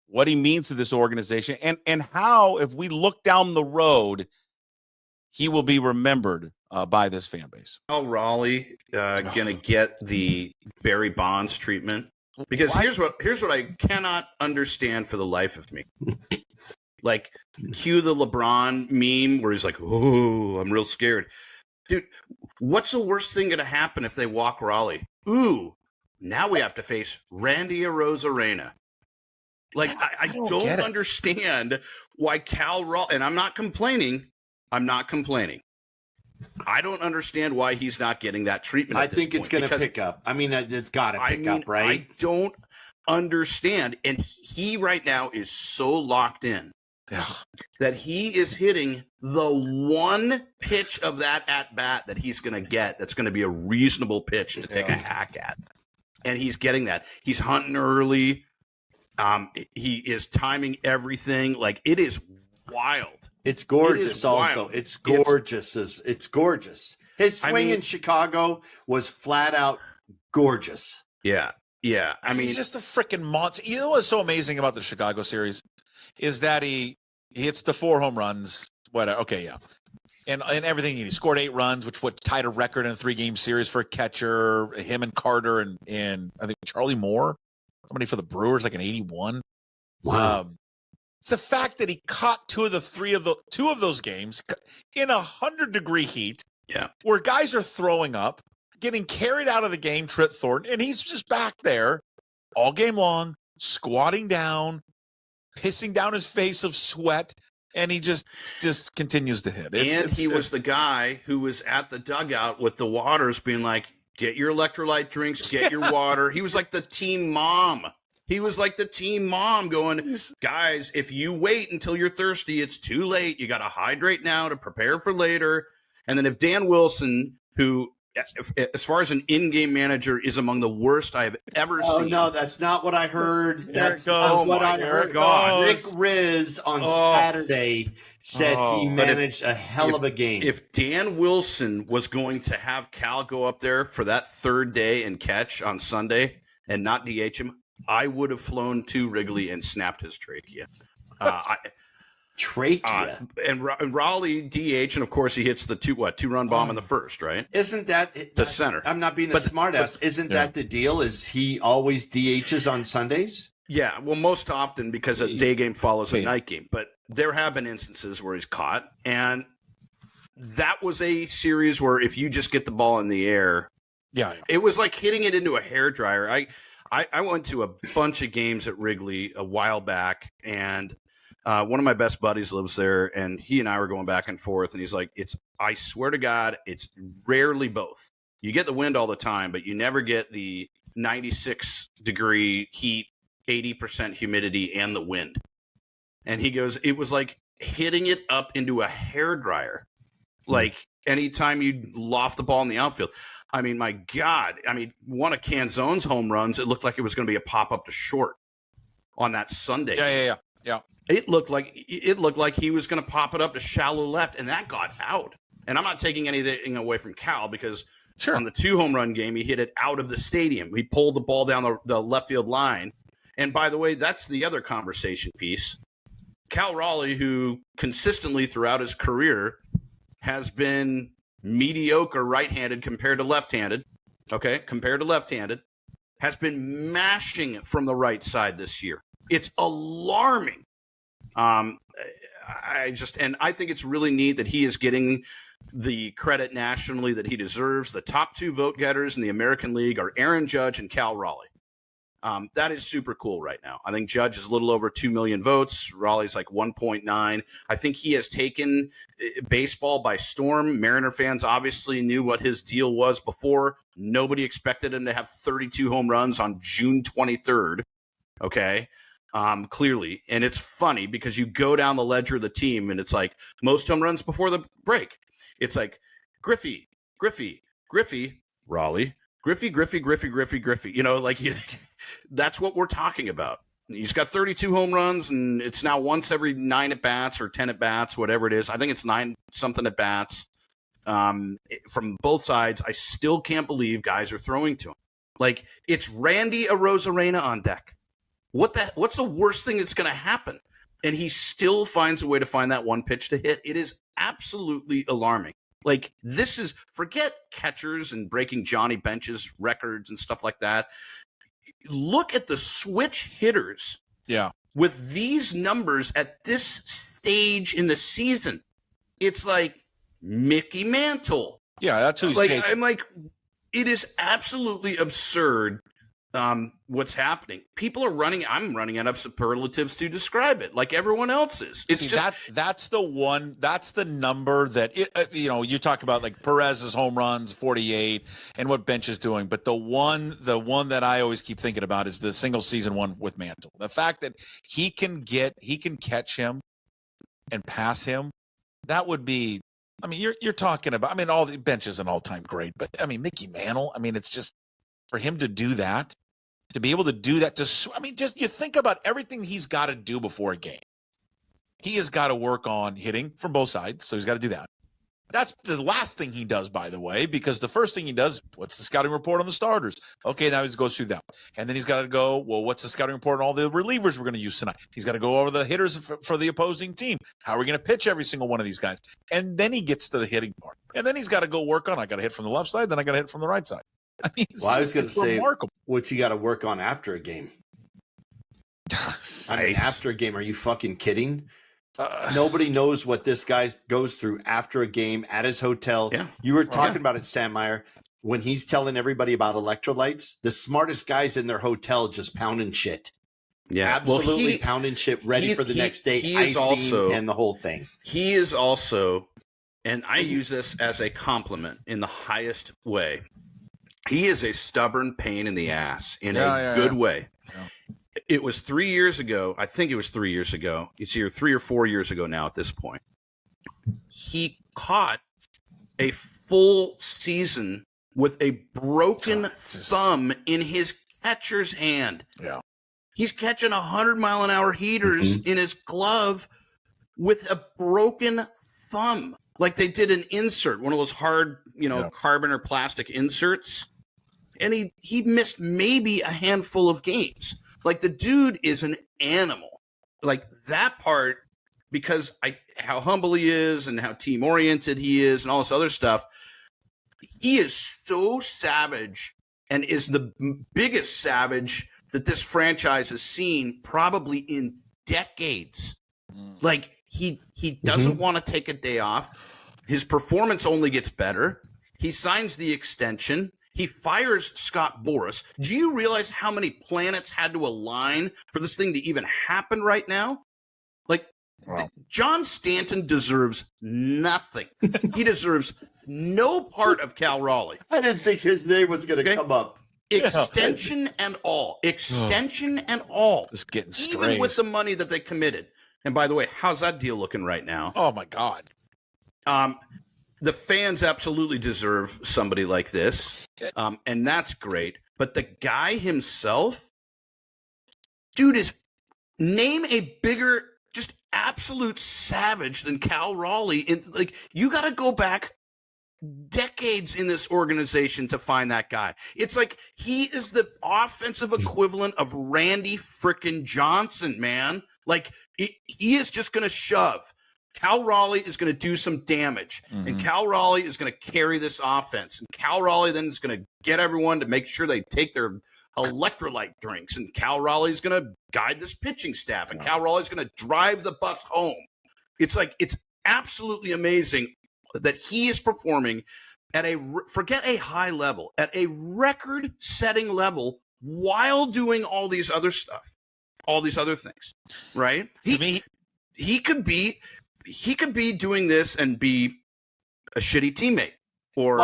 what he means to this organization, and how, if we look down the road, he will be remembered by this fan base. Cal Raleigh gonna get the Barry Bonds treatment, because here's what I cannot understand for the life of me. Like, cue the LeBron meme where he's like, "Oh, I'm real scared." Dude, what's the worst thing gonna happen if they walk Raleigh? Ooh, now we have to face Randy Arozarena. Like, I don't understand why Cal Raleigh, and I'm not complaining. I don't understand why he's not getting that treatment. I think it's going to pick up. I mean, it's got to pick up, right? I don't understand. And he right now is so locked in that he is hitting the one pitch of that at-bat that he's going to get that's going to be a reasonable pitch to take a hack at. And he's getting that. He's hunting early. He is timing everything. Like, it is wild. It's gorgeous. It's gorgeous. It's gorgeous. His swing in Chicago was flat out gorgeous. Yeah. I mean, he's just a freaking monster. You know what's so amazing about the Chicago series is that he hits the 4 home runs. Whatever. Okay, yeah. And everything. He scored 8 runs, which tied a record in a 3-game series for a catcher. Him and Carter and I think Charlie Moore. Somebody for the Brewers, like an 81. Wow. It's the fact that he caught 2 of those games in 100-degree heat. Yeah. Where guys are throwing up, getting carried out of the game, Trent Thornton, and he's just back there all game long, squatting down, pissing down his face of sweat, and he just continues to hit. He was the guy who was at the dugout with the Waters being like, get your electrolyte drinks, get your water. He was like the team mom. Going, guys, if you wait until you're thirsty, it's too late. You got to hydrate now to prepare for later. And then if Dan Wilson, who, as far as an in-game manager, is among the worst I have ever seen. Oh, no, that's not what I heard. That's what I heard. Rick Riz on Saturday said he managed a hell of a game. If Dan Wilson was going to have Cal go up there for that third day and catch on Sunday and not DH him, I would have flown to Wrigley and snapped his trachea. Trachea? And Raleigh DH, and of course he hits the two-run bomb in the first, right? Isn't that the center? I'm not being a smartass. Isn't that the deal? Is he always DHs on Sundays? Yeah, well, most often because a day game follows a night game. But there have been instances where he's caught, and that was a series where if you just get the ball in the air, it was like hitting it into a hairdryer. I went to a bunch of games at Wrigley a while back, and one of my best buddies lives there, and he and I were going back and forth, and he's like, I swear to God, it's rarely both. You get the wind all the time, but you never get the 96-degree heat, 80% humidity, and the wind. And he goes, it was like hitting it up into a hairdryer. Like, anytime you loft the ball in the outfield. I mean, my God. I mean, one of Canzone's home runs, it looked like it was going to be a pop-up to short on that Sunday. Yeah. It looked like he was going to pop it up to shallow left, and that got out. And I'm not taking anything away from Cal because on the 2 home run game, he hit it out of the stadium. He pulled the ball down the left field line. And by the way, that's the other conversation piece. Cal Raleigh, who consistently throughout his career has been mediocre right-handed compared to left-handed, has been mashing it from the right side this year. It's alarming. I think it's really neat that he is getting the credit nationally that he deserves. The top 2 vote getters in the American League are Aaron Judge and Cal Raleigh. That is super cool right now. I think Judge is a little over 2 million votes. Raleigh's like 1.9. I think he has taken baseball by storm. Mariner fans obviously knew what his deal was before. Nobody expected him to have 32 home runs on June 23rd. Okay. Clearly. And it's funny because you go down the ledger of the team and it's like most home runs before the break. It's like Griffey, Raleigh, Griffey. You know, like that's what we're talking about. He's got 32 home runs, and it's now once every 9 at bats or 10 at bats, whatever it is. I think it's 9 something at bats. From both sides, I still can't believe guys are throwing to him. Like it's Randy Arozarena on deck. What's the worst thing that's going to happen? And he still finds a way to find that one pitch to hit. It is absolutely alarming. Like this is forget catchers and breaking Johnny Bench's records and stuff like that. Look at the switch hitters. Yeah. With these numbers at this stage in the season, it's like Mickey Mantle. Yeah, that's who he's chasing. I'm like, it is absolutely absurd. What's happening? People are running. I'm running out of superlatives to describe it, like everyone else is. It's that's the one. That's the number that you talk about, like Perez's home runs, 48, and what Bench is doing. But the one that I always keep thinking about is the single season one with Mantle. The fact that he can catch him and pass him. That would be. I mean, you're talking about. I mean, all the Bench is an all-time great, but I mean, Mickey Mantle. I mean, it's just for him to do that. To be able to do that, just you think about everything he's got to do before a game. He has got to work on hitting from both sides, so he's got to do that. That's the last thing he does, by the way, because the first thing he does, what's the scouting report on the starters? Okay, now he goes through that. And then he's got to go, well, what's the scouting report on all the relievers we're going to use tonight? He's got to go over the hitters for the opposing team. How are we going to pitch every single one of these guys? And then he gets to the hitting part. And then he's got to go work on, I got to hit from the left side, then I got to hit from the right side. I mean, I was going to say, what you got to work on after a game. I mean, after a game, are you fucking kidding? Nobody knows what this guy goes through after a game at his hotel. Yeah. You were talking about it, Sandmyer, when he's telling everybody about electrolytes. The smartest guys in their hotel just pounding shit. Yeah, absolutely pounding shit, ready for the next day, icing and the whole thing. He is also, and I use this as a compliment in the highest way. He is a stubborn pain in the ass in a good way. Yeah. It was 3 years ago. I think it was 3 years ago. It's either 3 or 4 years ago now at this point. He caught a full season with a broken thumb in his catcher's hand. Yeah. He's catching 100-mile-an-hour heaters in his glove with a broken thumb. Like they did an insert, one of those hard, carbon or plastic inserts. And he missed maybe a handful of games. Like the dude is an animal. Like that part, because how humble he is and how team-oriented he is and all this other stuff, he is so savage and is the biggest savage that this franchise has seen probably in decades. Like he doesn't want to take a day off. His performance only gets better. He signs the extension. He fires Scott Boras. Do you realize how many planets had to align for this thing to even happen right now? Like, John Stanton deserves nothing. He deserves no part of Cal Raleigh. I didn't think his name was going to come up. Extension and all. Extension and all. Just getting strays. Even with the money that they committed. And by the way, how's that deal looking right now? Oh, my God. the fans absolutely deserve somebody like this, and that's great. But the guy himself, dude, name a bigger, just absolute savage than Cal Raleigh. You got to go back decades in this organization to find that guy. It's like he is the offensive equivalent of Randy frickin' Johnson, man. Like he is just going to shove. Cal Raleigh is going to do some damage, and Cal Raleigh is going to carry this offense. And Cal Raleigh then is going to get everyone to make sure they take their electrolyte drinks, and Cal Raleigh is going to guide this pitching staff, and Cal Raleigh is going to drive the bus home. It's absolutely amazing that he is performing at forget a high level, at a record-setting level while doing all these other stuff, all these other things, right? He could be doing this and be a shitty teammate, or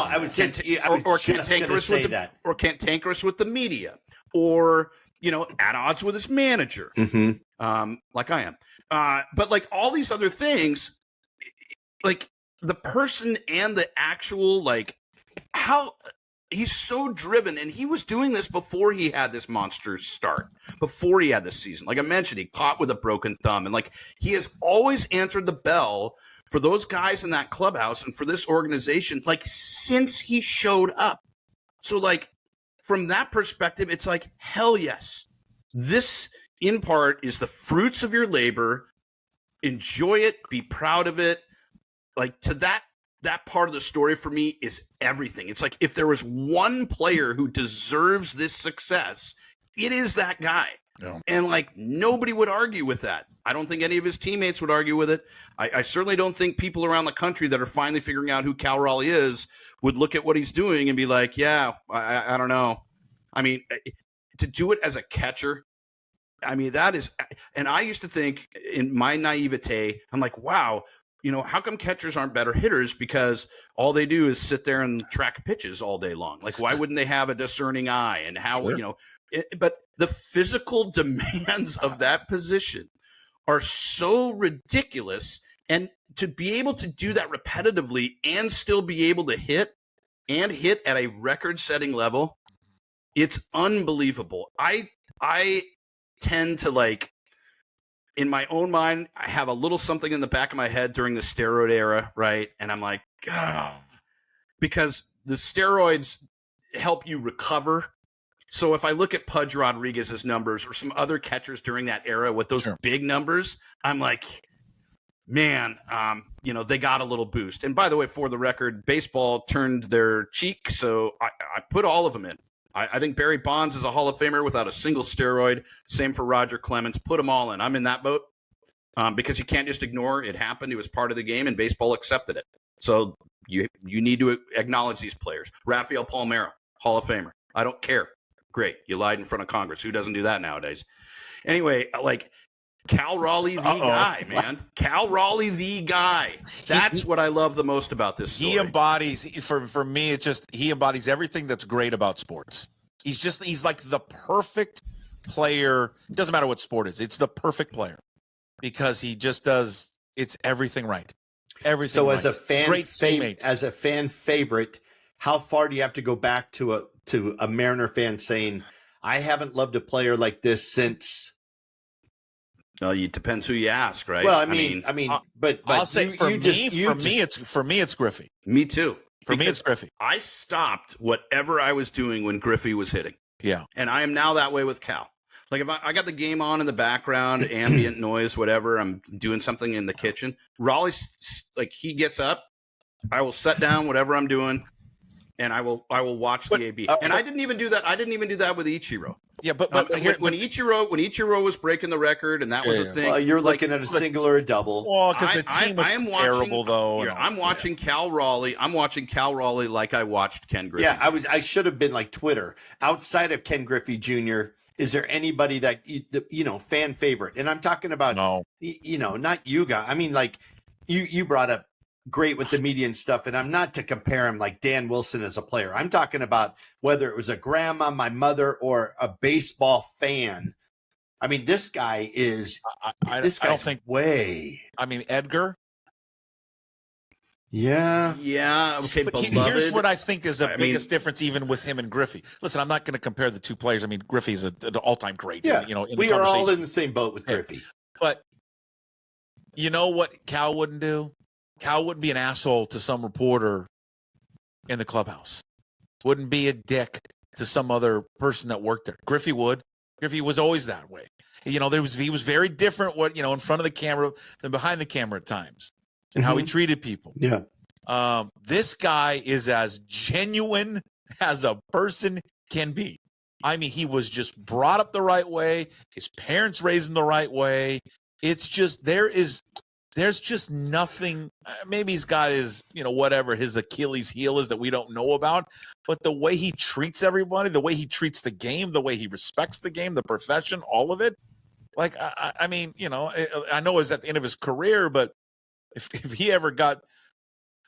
cantankerous with the media, or at odds with his manager, like I am. But like all these other things, like the person and the actual how he's so driven, and he was doing this before he had this monster start, before he had this season. Like I mentioned, he caught with a broken thumb, and he has always answered the bell for those guys in that clubhouse and for this organization, since he showed up. So from that perspective, it's hell yes. This in part is the fruits of your labor. Enjoy it, be proud of it. To that part of the story for me is everything. It's if there was one player who deserves this success, it is that guy. Yeah. And nobody would argue with that. I don't think any of his teammates would argue with it. I certainly don't think people around the country that are finally figuring out who Cal Raleigh is would look at what he's doing and be like, yeah, I don't know. I mean, to do it as a catcher, I mean, that is, and I used to think in my naivete, I'm like, wow, how come catchers aren't better hitters? Because all they do is sit there and track pitches all day long. Why wouldn't they have a discerning eye? And how, Sure. But the physical demands of that position are so ridiculous. And to be able to do that repetitively and still be able to hit at a record-setting level, it's unbelievable. I tend to in my own mind, I have a little something in the back of my head during the steroid era, right? And I'm like, God, because the steroids help you recover. So if I look at Pudge Rodriguez's numbers or some other catchers during that era with those big numbers, I'm like, man, they got a little boost. And by the way, for the record, baseball turned their cheek, so I put all of them in. I think Barry Bonds is a Hall of Famer without a single steroid. Same for Roger Clemens. Put them all in. I'm in that boat because you can't just ignore it. Happened. It was part of the game, and baseball accepted it. So you need to acknowledge these players. Rafael Palmeiro, Hall of Famer. I don't care. Great. You lied in front of Congress. Who doesn't do that nowadays? Anyway, Cal Raleigh, the guy, man. Cal Raleigh, the guy. That's what I love the most about this story. He embodies, for me, it's just, he embodies everything that's great about sports. He's like the perfect player. It doesn't matter what sport it is. It's the perfect player because he just does, it's everything right. Everything so right. As a fan favorite, how far do you have to go back to a Mariner fan saying, I haven't loved a player like this since... Well, it depends who you ask, right? Well, I mean, but I'll say for me, it's Griffey. Me too. It's Griffey. I stopped whatever I was doing when Griffey was hitting. Yeah, and I am now that way with Cal. If I got the game on in the background, ambient noise, whatever, I'm doing something in the kitchen. Raleigh, he gets up, I will set down whatever I'm doing, and I will watch the AB. And I didn't even do that. I didn't even do that with Ichiro. Yeah, but when Ichiro was breaking the record, and that was a thing. Well, you're looking at a single or a double. Well, because the team was terrible, though. I'm watching Cal Raleigh. I'm watching Cal Raleigh like I watched Ken Griffey. Yeah, I should have been like Twitter. Outside of Ken Griffey Jr., is there anybody that fan favorite? And I'm talking about not you guys. I mean, you brought up great with the media and stuff, and I'm not to compare him like Dan Wilson as a player. I'm talking about whether it was a grandma, my mother, or a baseball fan. I mean, this guy is. I don't think way. I mean, Edgar. Yeah. Okay, but here's what I think is the biggest difference, even with him and Griffey. Listen, I'm not going to compare the two players. I mean, Griffey's an all-time great. Yeah, in we are all in the same boat with Griffey. But you know what Cal wouldn't do? Cal wouldn't be an asshole to some reporter in the clubhouse. Wouldn't be a dick to some other person that worked there. Griffey would. Griffey was always that way. He was very different in front of the camera than behind the camera at times. And how he treated people. Yeah. This guy is as genuine as a person can be. I mean, he was just brought up the right way. His parents raised him the right way. It's just there's just nothing. Maybe he's got his, whatever his Achilles heel is that we don't know about. But the way he treats everybody, the way he treats the game, the way he respects the game, the profession, all of it. Like, I mean, I know it was at the end of his career, but if he ever got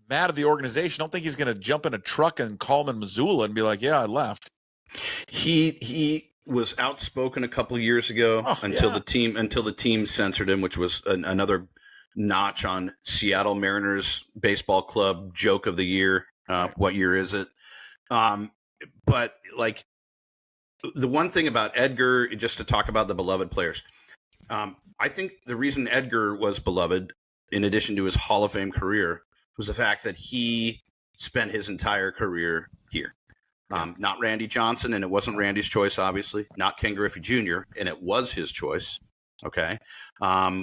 mad at the organization, I don't think he's going to jump in a truck and call him in Missoula and be like, yeah, I left. He was outspoken a couple of years ago until the team censored him, which was another notch on Seattle Mariners Baseball Club joke of the year. What year is it? But like the one thing about Edgar, just to talk about the beloved players, I think the reason Edgar was beloved, in addition to his Hall of Fame career, was the fact that he spent his entire career here. Not Randy Johnson, and it wasn't Randy's choice, obviously. Not Ken Griffey Jr., and it was his choice. Okay.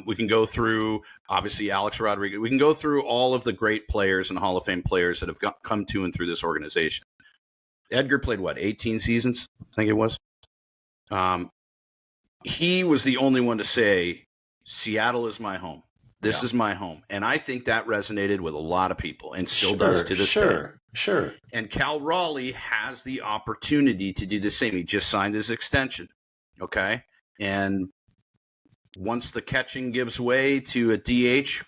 We can go through, obviously, Alex Rodriguez. We can go through all of the great players and Hall of Fame players that have come to and through this organization. Edgar played, 18 seasons? I think it was. He was the only one to say, Seattle is my home. This is my home. And I think that resonated with a lot of people and still does to this day. Sure. And Cal Raleigh has the opportunity to do the same. He just signed his extension. Okay. And once the catching gives way to a DH,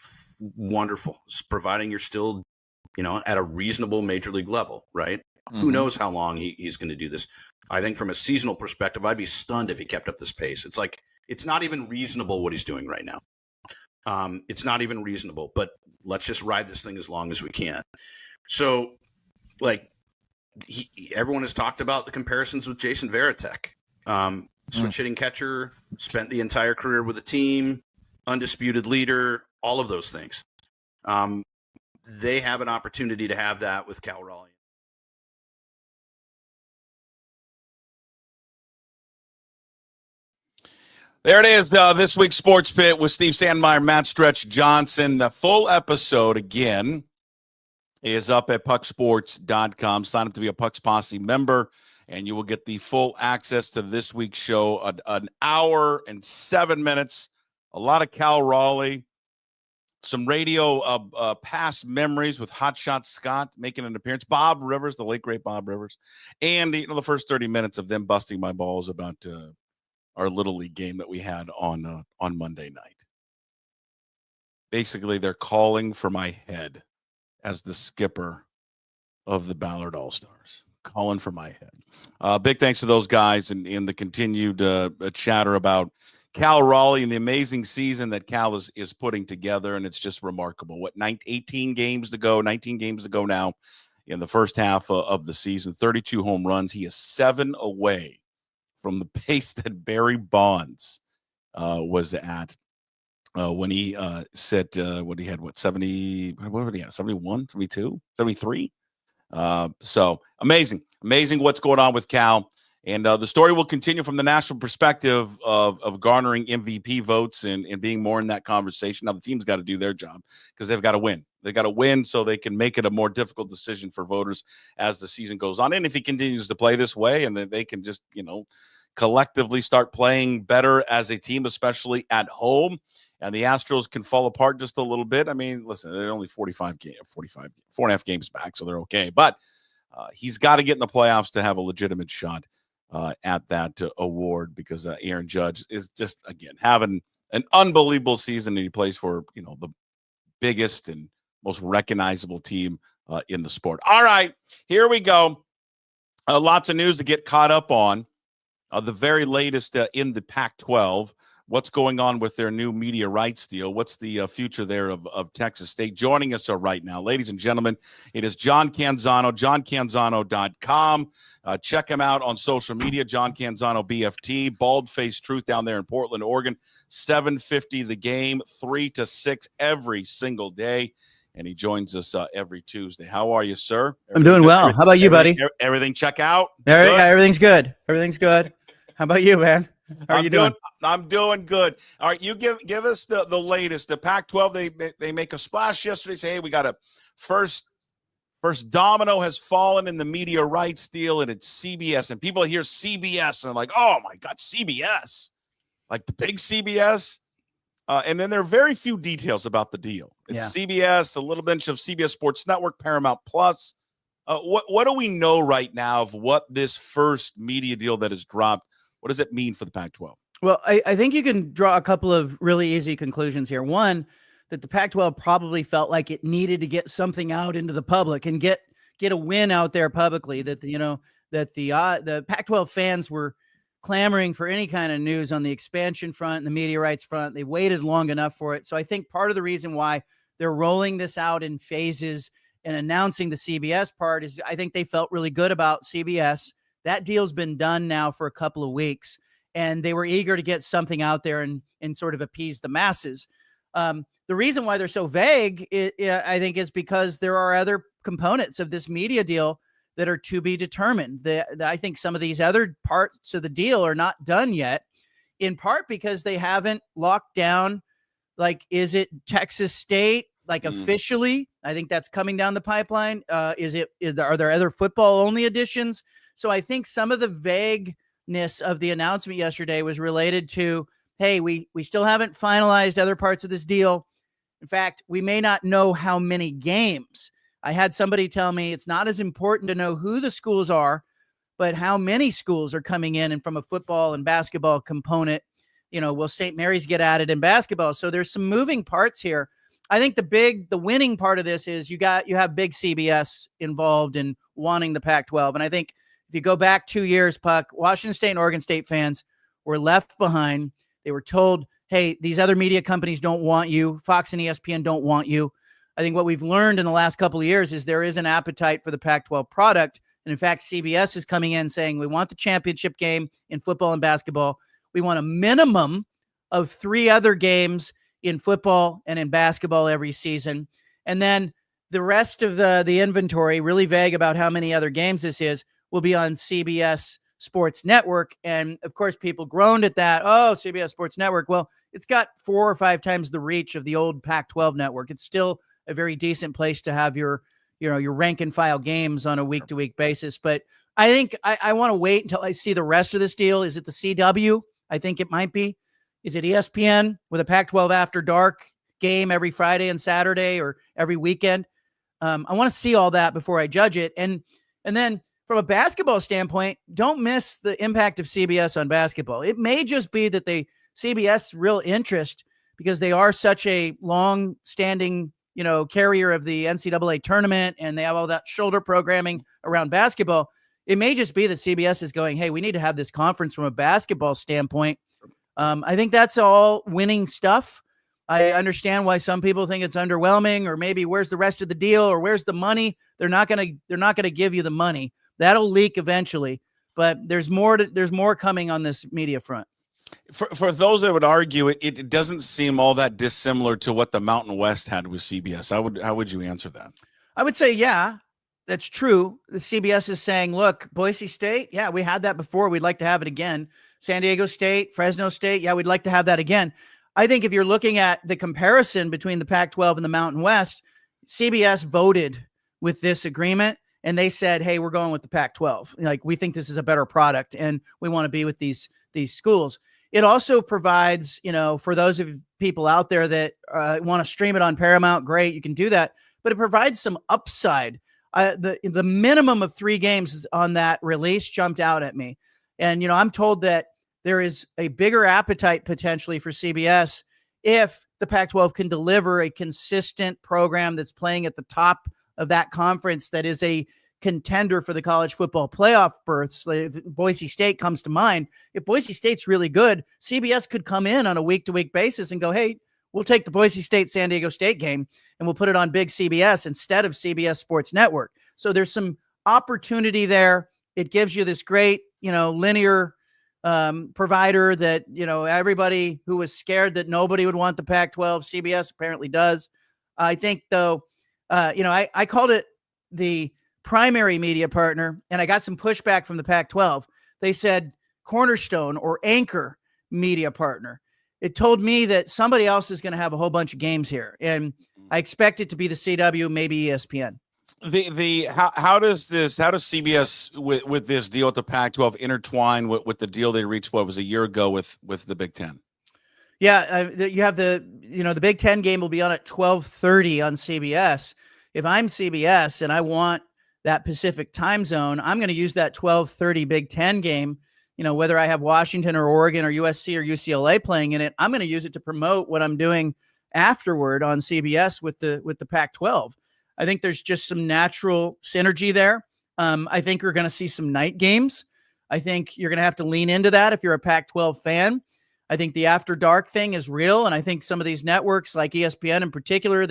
wonderful. Providing you're still, at a reasonable major league level, right? Mm-hmm. Who knows how long he's going to do this. I think from a seasonal perspective, I'd be stunned if he kept up this pace. It's like, it's not even reasonable what he's doing right now. It's not even reasonable, but let's just ride this thing as long as we can. So, everyone has talked about the comparisons with Jason Varitek. Switch hitting catcher, spent the entire career with the team, undisputed leader, all of those things. They have an opportunity to have that with Cal Raleigh. There it is, this week's Sports Pit with Steve Sandmeyer, Matt Stretch Johnson. The full episode, again, is up at pucksports.com. Sign up to be a Pucks Posse member, and you will get the full access to this week's show, an hour and 7 minutes, a lot of Cal Raleigh, some radio past memories with Hotshot Scott making an appearance, Bob Rivers, the late, great Bob Rivers, and the first 30 minutes of them busting my balls about our Little League game that we had on Monday night. Basically, they're calling for my head as the skipper of the Ballard All-Stars. Calling for my head. Big thanks to those guys and the continued chatter about Cal Raleigh and the amazing season that Cal is putting together, and it's just remarkable. 19 games to go now in the first half of the season, 32 home runs. He is 7 away from the pace that Barry Bonds was at when he set what he had, 70, what did he have, 71, 72, 73? So amazing what's going on with Cal. And the story will continue from the national perspective of garnering MVP votes and being more in that conversation. Now, the team's got to do their job because they've got to win. They got to win so they can make it a more difficult decision for voters as the season goes on. And if he continues to play this way, and then they can just, collectively start playing better as a team, especially at home, and the Astros can fall apart just a little bit. I mean, listen, they're only 4.5 games back, so they're okay. But he's got to get in the playoffs to have a legitimate shot at that award, because Aaron Judge is just, again, having an unbelievable season, and he plays for, the biggest and most recognizable team in the sport. All right, here we go. Lots of news to get caught up on. The very latest in the Pac-12, what's going on with their new media rights deal. What's the future there of Texas State? Joining us right now, ladies and gentlemen, it is John Canzano, johncanzano.com. Check him out on social media, John Canzano BFT, Bald-Faced Truth down there in Portland, Oregon, 7:50 the game, 3 to 6 every single day. And he joins us every Tuesday. How are you, sir? I'm doing well. How about you, buddy? Everything check out? Everything's good. Everything's good. How about you, man? How are you doing? I'm doing good. All right, you give us the latest. The Pac-12, they make a splash yesterday. Say, hey, we got a first domino has fallen in the media rights deal, and it's CBS. And people hear CBS and are like, oh my God, CBS, like the big CBS. And then there are very few details about the deal. It's CBS, a little bunch of CBS Sports Network, Paramount Plus. What do we know right now of what this first media deal that is dropped? What does it mean for the Pac-12? Well, I think you can draw a couple of really easy conclusions here. One, that the Pac-12 probably felt like it needed to get something out into the public and get a win out there publicly. That the Pac-12 fans were clamoring for any kind of news on the expansion front and the media rights front. They waited long enough for it. So I think part of the reason why they're rolling this out in phases and announcing the CBS part is I think they felt really good about CBS. That deal's been done now for a couple of weeks, and they were eager to get something out there and sort of appease the masses. The reason why they're so vague, I think, is because there are other components of this media deal that are to be determined. I think some of these other parts of the deal are not done yet, in part because they haven't locked down, like, is it Texas State, like officially? I think that's coming down the pipeline. Are there other football-only additions? So I think some of the vagueness of the announcement yesterday was related to, hey, we still haven't finalized other parts of this deal. In fact, we may not know how many games. I had somebody tell me it's not as important to know who the schools are, but how many schools are coming in, and from a football and basketball component, will St. Mary's get added in basketball? So there's some moving parts here. I think the winning part of this is you have big CBS involved in wanting the Pac-12. And I think if you go back 2 years, Puck, Washington State and Oregon State fans were left behind. They were told, hey, these other media companies don't want you. Fox and ESPN don't want you. I think what we've learned in the last couple of years is there is an appetite for the Pac-12 product. And in fact, CBS is coming in saying, we want the championship game in football and basketball. We want a minimum of 3 other games in football and in basketball every season. And then the rest of the inventory, really vague about how many other games this is, will be on CBS Sports Network. And of course, people groaned at that. Oh, CBS Sports Network. Well, it's got 4 or 5 times the reach of the old Pac-12 network. It's still a very decent place to have your rank and file games on a week-to-week basis. But I think I want to wait until I see the rest of this deal. Is it the CW? I think it might be. Is it ESPN with a Pac-12 after dark game every Friday and Saturday or every weekend? I want to see all that before I judge it. And then from a basketball standpoint, don't miss the impact of CBS on basketball. It may just be that CBS real interest, because they are such a long-standing carrier of the NCAA tournament, and they have all that shoulder programming around basketball. It may just be that CBS is going, hey, we need to have this conference from a basketball standpoint. I think that's all winning stuff. I understand why some people think it's underwhelming, or maybe where's the rest of the deal, or where's the money? They're not going to give you the money. That'll leak eventually, but there's more coming on this media front. For those that would argue it doesn't seem all that dissimilar to what the Mountain West had with CBS. How would you answer that? I would say, yeah, that's true. The CBS is saying, look, Boise State, yeah, we had that before. We'd like to have it again. San Diego State, Fresno State, yeah, we'd like to have that again. I think if you're looking at the comparison between the Pac-12 and the Mountain West, CBS voted with this agreement, and they said, hey, we're going with the Pac-12. Like, we think this is a better product, and we want to be with these schools. It also provides, for those of people out there that want to stream it on Paramount, great, you can do that. But it provides some upside. The minimum of 3 games on that release jumped out at me. And, I'm told that there is a bigger appetite potentially for CBS if the Pac-12 can deliver a consistent program that's playing at the top of that conference, that is a contender for the college football playoff berths. If Boise State comes to mind. If Boise State's really good, CBS could come in on a week-to-week basis and go, hey, we'll take the Boise State-San Diego State game and we'll put it on big CBS instead of CBS Sports Network. So there's some opportunity there. It gives you this great, linear provider that, everybody who was scared that nobody would want the Pac-12, CBS apparently does. I think, though, I called it the primary media partner, and I got some pushback from the Pac-12. They said cornerstone or anchor media partner. It told me that somebody else is going to have a whole bunch of games here, and I expect it to be the CW, maybe ESPN. How does CBS with this deal with the Pac-12 intertwine with the deal they reached what was a year ago with the Big Ten? Yeah, you have the Big Ten game will be on at 12:30 on CBS. If I'm CBS and I want that Pacific time zone, I'm going to use that 12:30 Big Ten game. Whether I have Washington or Oregon or USC or UCLA playing in it, I'm going to use it to promote what I'm doing afterward on CBS with the Pac-12. I think there's just some natural synergy there. I think you're going to see some night games. I think you're going to have to lean into that if you're a Pac-12 fan. I think the after dark thing is real. And I think some of these networks like ESPN in particular,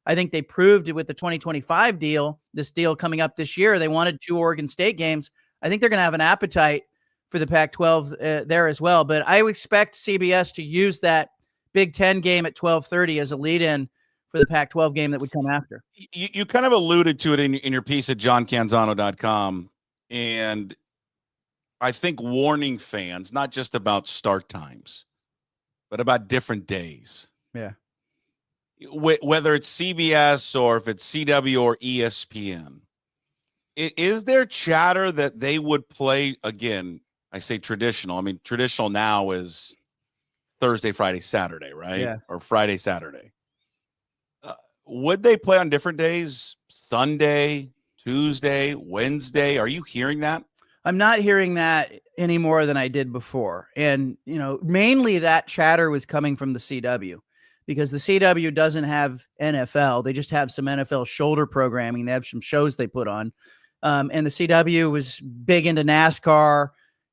I think they proved it with the 2025 deal, this deal coming up this year. They wanted 2 Oregon State games. I think they're going to have an appetite for the Pac-12 there as well. But I would expect CBS to use that Big Ten game at 12:30 as a lead-in for the Pac-12 game that would come after. You kind of alluded to it in your piece at johncanzano.com. And I think warning fans, not just about start times, but about different days. Yeah. Whether it's CBS or if it's CW or ESPN, is there chatter that they would play, again, I say traditional. I mean, traditional now is Thursday, Friday, Saturday, right? Yeah. Or Friday, Saturday. Would they play on different days? Sunday, Tuesday, Wednesday? Are you hearing that? I'm not hearing that any more than I did before. And, mainly that chatter was coming from the CW because the CW doesn't have NFL. They just have some NFL shoulder programming. They have some shows they put on. And the CW was big into NASCAR,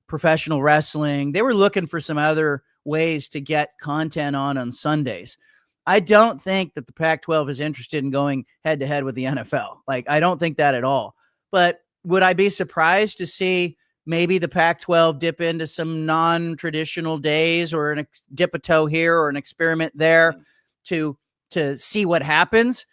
professional wrestling. They were looking for some other ways to get content on Sundays. I don't think that the Pac-12 is interested in going head to head with the NFL. I don't think that at all. But would I be surprised to see maybe the Pac-12 dip into some non-traditional days or dip a toe here or an experiment there to see what happens?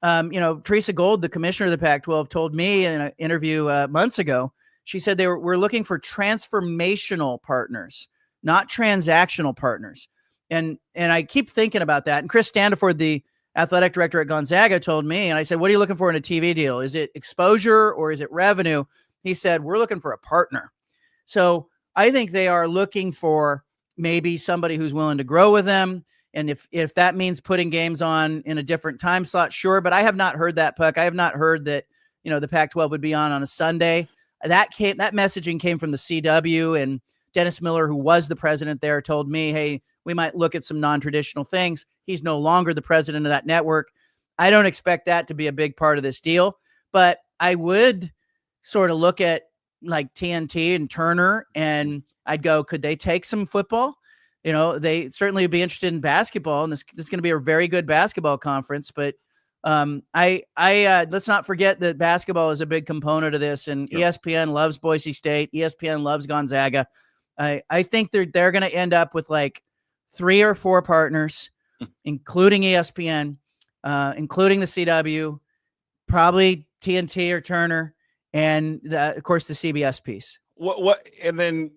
Teresa Gold, the commissioner of the Pac-12, told me in an interview months ago, she said we're looking for transformational partners, not transactional partners. And I keep thinking about that. And Chris Standiford, the athletic director at Gonzaga, told me, and I said, what are you looking for in a TV deal? Is it exposure or is it revenue? He said, we're looking for a partner. So I think they are looking for maybe somebody who's willing to grow with them. And if that means putting games on in a different time slot, sure. But I have not heard that, Puck. I have not heard that, the Pac-12 would be on a Sunday. That messaging came from the CW, and Dennis Miller, who was the president there, told me, hey, we might look at some non-traditional things. He's no longer the president of that network. I don't expect that to be a big part of this deal, but I would sort of look at like TNT and Turner, and I'd go, could they take some football? They certainly would be interested in basketball, and this is going to be a very good basketball conference, but I let's not forget that basketball is a big component of this, and sure. ESPN loves Boise State. ESPN loves Gonzaga. I think they're going to end up with like 3 or 4 partners, including ESPN, including the CW, probably TNT or Turner, and of course the CBS piece. What and then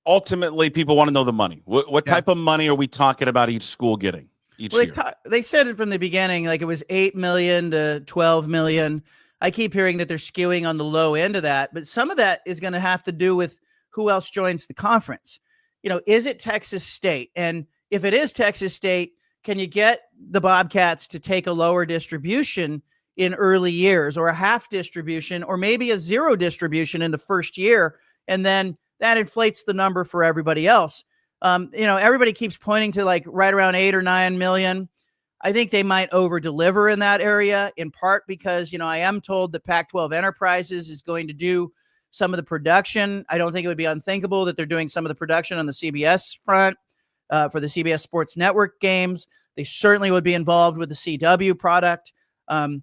ultimately people want to know the money. What type of money are we talking about each school getting each year? They said it from the beginning, like it was $8 million to $12 million. I keep hearing that they're skewing on the low end of that, but some of that is going to have to do with who else joins the conference. Is it Texas State? And if it is Texas State, can you get the Bobcats to take a lower distribution in early years, or a half distribution, or maybe a 0 distribution in the first year? And then that inflates the number for everybody else. Everybody keeps pointing to like right around 8 or 9 million. I think they might over deliver in that area, in part because, I am told that Pac-12 Enterprises is going to do some of the production. I don't think it would be unthinkable that they're doing some of the production on the CBS front for the CBS Sports Network games. They certainly would be involved with the CW product. I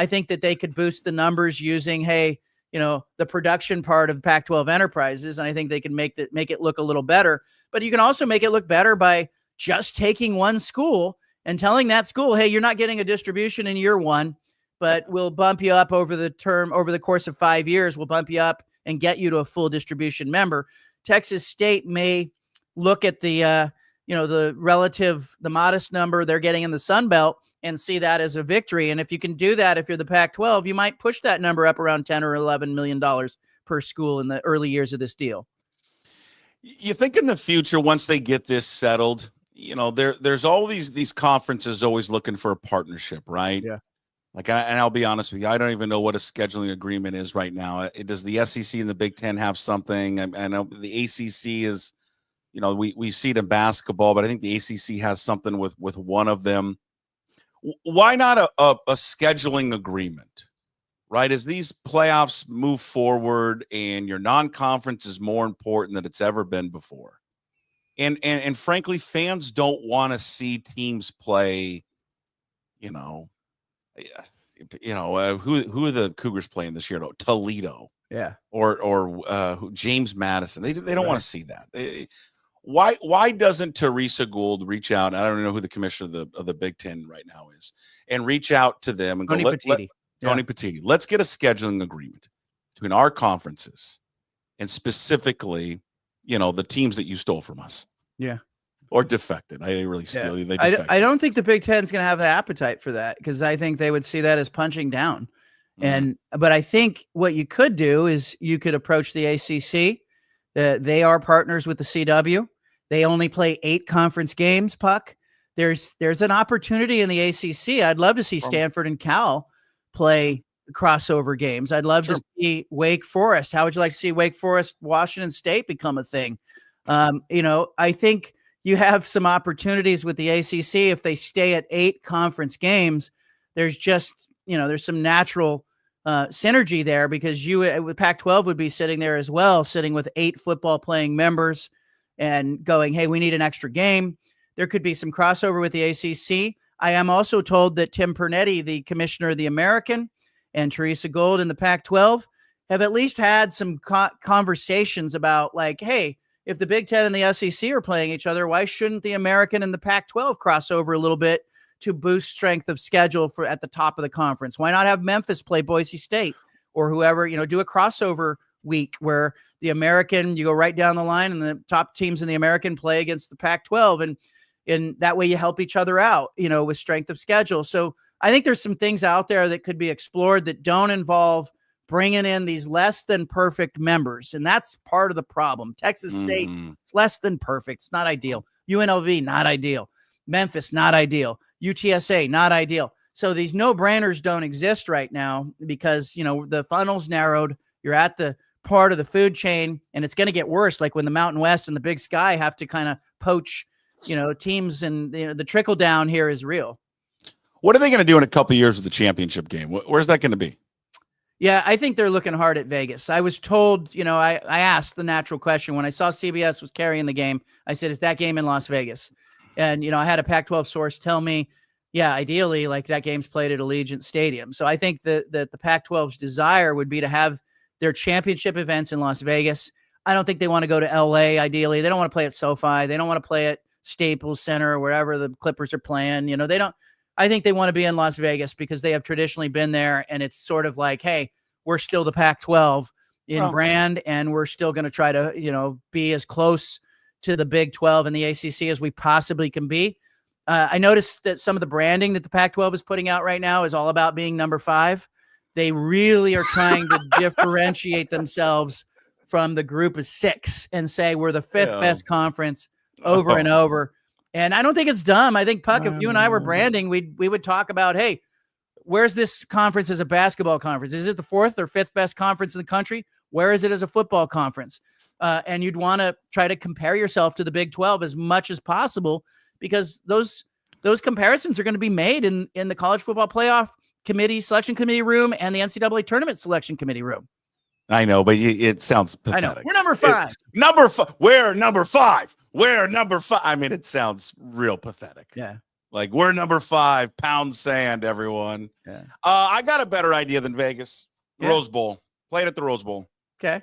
think that they could boost the numbers using, the production part of Pac-12 Enterprises. And I think they can make it look a little better. But you can also make it look better by just taking one school and telling that school, hey, you're not getting a distribution in year one, but we'll bump you up over the course of 5 years. We'll bump you up and get you to a full distribution member. Texas State may look at the modest number they're getting in the Sun Belt and see that as a victory. And if you can do that, if you're the Pac-12, you might push that number up around $10 or $11 million per school in the early years of this deal. You think in the future, once they get this settled, there's all these conferences always looking for a partnership, right? Yeah. And I'll be honest with you, I don't even know what a scheduling agreement is right now. Does the SEC and the Big Ten have something? I know the ACC is, we see it in basketball, but I think the ACC has something with one of them. Why not a scheduling agreement, right? As these playoffs move forward and your non-conference is more important than it's ever been before. And frankly, fans don't want to see teams play, who are the Cougars playing this year? Toledo. Yeah. Or James Madison. They don't want to see that. Why doesn't Teresa Gould reach out? I don't know who the commissioner of the Big Ten right now is, and reach out to them and Tony Petitti. Tony Petitti. Let's get a scheduling agreement between our conferences and specifically, the teams that you stole from us. Yeah. Or defected. I didn't really steal you. They defected. I don't think the Big Ten is going to have the appetite for that because I think they would see that as punching down. But I think what you could do is you could approach the ACC. They are partners with the CW. They only play 8 conference games, Puck. There's an opportunity in the ACC. I'd love to see Stanford and Cal play crossover games. I'd love to see Wake Forest. How would you like to see Wake Forest, Washington State become a thing? I think you have some opportunities with the ACC if they stay at 8 conference games. There's just, there's some natural synergy there because with Pac-12 would be sitting there as well, sitting with 8 football playing members and going, hey, we need an extra game. There could be some crossover with the ACC. I am also told that Tim Pernetti, the commissioner of the American, and Teresa Gould in the Pac-12 have at least had some conversations about hey, if the Big Ten and the SEC are playing each other, why shouldn't the American and the Pac-12 cross over a little bit to boost strength of schedule for at the top of the conference? Why not have Memphis play Boise State or whoever, do a crossover week where the American, you go right down the line and the top teams in the American play against the Pac-12 and that way you help each other out, with strength of schedule. So I think there's some things out there that could be explored that don't involve bringing in these less than perfect members. And that's part of the problem. Texas State, it's less than perfect. It's not ideal. UNLV, not ideal. Memphis, not ideal. UTSA, not ideal. So these no-brainers don't exist right now because, the funnel's narrowed. You're at the part of the food chain, and it's going to get worse. Like when the Mountain West and the Big Sky have to kind of poach, teams, and the trickle down here is real. What are they going to do in a couple of years with the championship game? Where's that going to be? Yeah, I think they're looking hard at Vegas. I was told, I asked the natural question when I saw CBS was carrying the game. I said, is that game in Las Vegas? And, I had a Pac-12 source tell me, yeah, ideally, that game's played at Allegiant Stadium. So I think that the Pac-12's desire would be to have their championship events in Las Vegas. I don't think they want to go to LA, ideally. They don't want to play at SoFi. They don't want to play at Staples Center or wherever the Clippers are playing. They don't. I think they want to be in Las Vegas because they have traditionally been there, and it's sort of like, hey, we're still the Pac-12 in brand, and we're still going to try to, be as close to the Big 12 and the ACC as we possibly can be. I noticed that some of the branding that the Pac-12 is putting out right now is all about being number 5. They really are trying to differentiate themselves from the group of 6 and say we're the 5th best conference over and over. And I don't think it's dumb. I think, Puck, if you and I were branding, we would talk about, hey, where's this conference as a basketball conference? Is it the 4th or 5th best conference in the country? Where is it as a football conference? And you'd want to try to compare yourself to the Big 12 as much as possible because those those comparisons are going to be made in the college football playoff committee selection committee room and the NCAA tournament selection committee room. I know, but it sounds pathetic. I know. We're number 5. We're number 5. We're number 5. I mean, it sounds real pathetic. Yeah. Like, we're number 5, pound sand, everyone. Yeah. I got a better idea than Vegas. Rose Bowl. Play it at the Rose Bowl. Okay.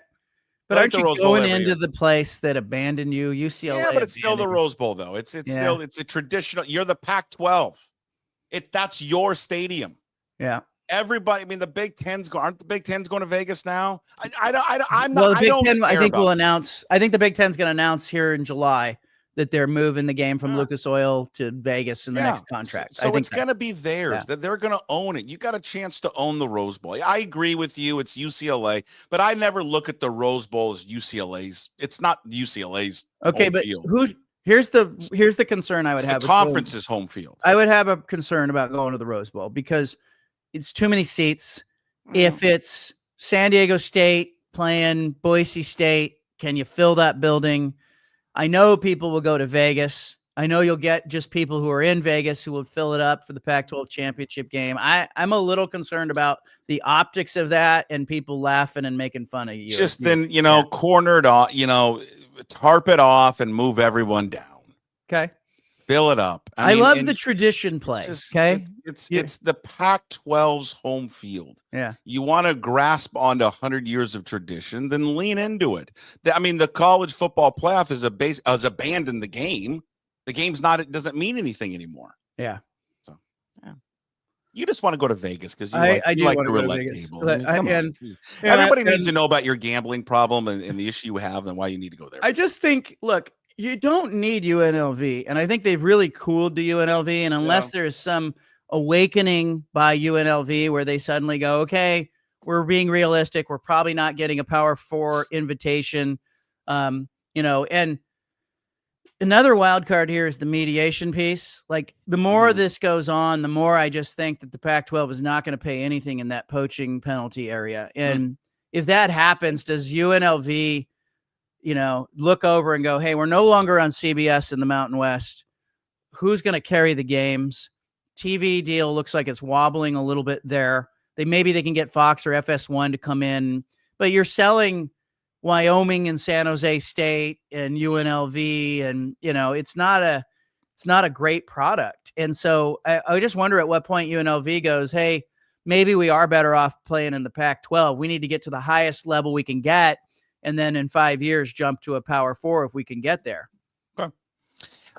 But aren't you going into the place that abandoned you? UCLA. Yeah, but it's still the Rose Bowl, though. It's still, it's a traditional. You're the Pac-12. That's your stadium. Yeah. Everybody. I mean, the Big Ten's aren't the Big Ten's going to Vegas now? I'm not. Well, the Big Ten, I think will announce. I think the Big Ten's going to announce here in July that they're moving the game from Lucas Oil to Vegas in the next contract. So it's going to be theirs. That they're going to own it. You got a chance to own the Rose Bowl. I agree with you. It's UCLA, but I never look at the Rose Bowl as UCLA's. It's not UCLA's. Okay, but field. Here's the concern I would have. The conference's home field. I would have a concern about going to the Rose Bowl because it's too many seats. If it's San Diego State playing Boise State, can you fill that building? I know people will go to Vegas. I know you'll get just people who are in Vegas who will fill it up for the Pac-12 championship game. I'm a little concerned about the optics of that and people laughing and making fun of you. Just then, cornered off, tarp it off and move everyone down. Okay. Fill it up. I love the tradition play. Okay. It's the Pac-12's home field. Yeah. You want to grasp onto 100 years of tradition, then lean into it. The college football playoff has abandoned the game. The game's it doesn't mean anything anymore. Yeah. So, yeah. You just want to go to Vegas because you like the roulette table. Everybody needs to know about your gambling problem and the issue you have and why you need to go there. I just think, look, you don't need UNLV, and I think they've really cooled the UNLV, and unless there's some awakening by UNLV where they suddenly go, okay, we're being realistic, we're probably not getting a Power 4 invitation, and another wild card here is the mediation piece. Like, the more this goes on, the more I just think that the Pac-12 is not going to pay anything in that poaching penalty area, and if that happens, does UNLV look over and go, hey, we're no longer on CBS in the Mountain West. Who's going to carry the games? TV deal looks like it's wobbling a little bit there. Maybe they can get Fox or FS1 to come in, but you're selling Wyoming and San Jose State and UNLV, and it's not a great product. And so I just wonder at what point UNLV goes, hey, maybe we are better off playing in the Pac-12. We need to get to the highest level we can get. And then in 5 years, jump to a Power 4 if we can get there. Okay.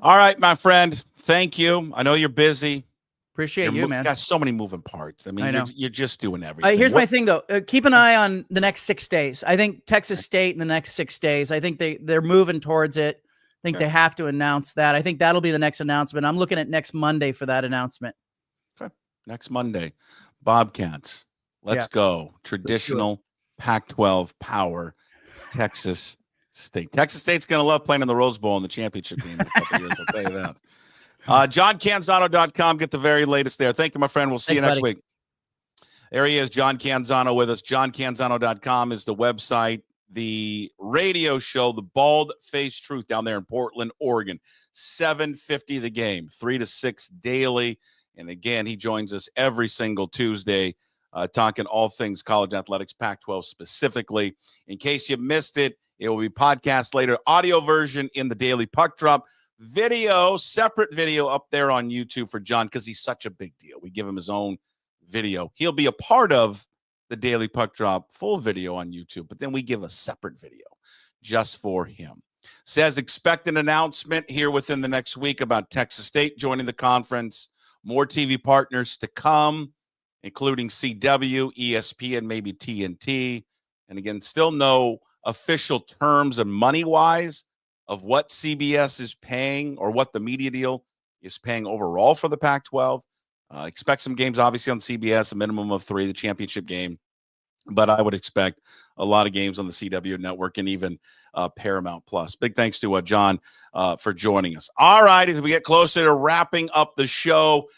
All right, my friend. Thank you. I know you're busy. Appreciate you, man. Got so many moving parts. I mean, I know. You're just doing everything. Here's my thing, though. Keep an eye on the next 6 days. I think Texas State in the next 6 days. I think they're moving towards it. I think they have to announce that. I think that'll be the next announcement. I'm looking at next Monday for that announcement. Okay. Next Monday. Bobcats. Let's go. Traditional Pac-12 power. Texas State. Texas State's going to love playing in the Rose Bowl in the championship game in a couple of years. I'll tell you that. JohnCanzano.com. Get the very latest there. Thank you, my friend. We'll see you next week. There he is, John Canzano with us. JohnCanzano.com is the website. The radio show, The Bald Faced Truth, down there in Portland, Oregon. 7:50 the game, 3 to 6 daily. And again, he joins us every single Tuesday. Talking all things college athletics, Pac-12 specifically. In case you missed it, it will be podcast later. Audio version in the Daily Puck Drop. Video, separate video up there on YouTube for John because he's such a big deal. We give him his own video. He'll be a part of the Daily Puck Drop full video on YouTube, but then we give a separate video just for him. Says expect an announcement here within the next week about Texas State joining the conference. More TV partners to come, including CW, ESPN, maybe TNT. And again, still no official terms and money-wise of what CBS is paying or what the media deal is paying overall for the Pac-12. Expect some games, obviously, on CBS, a minimum of 3, the championship game. But I would expect a lot of games on the CW network and even Paramount Plus. Big thanks to John for joining us. All right, as we get closer to wrapping up the show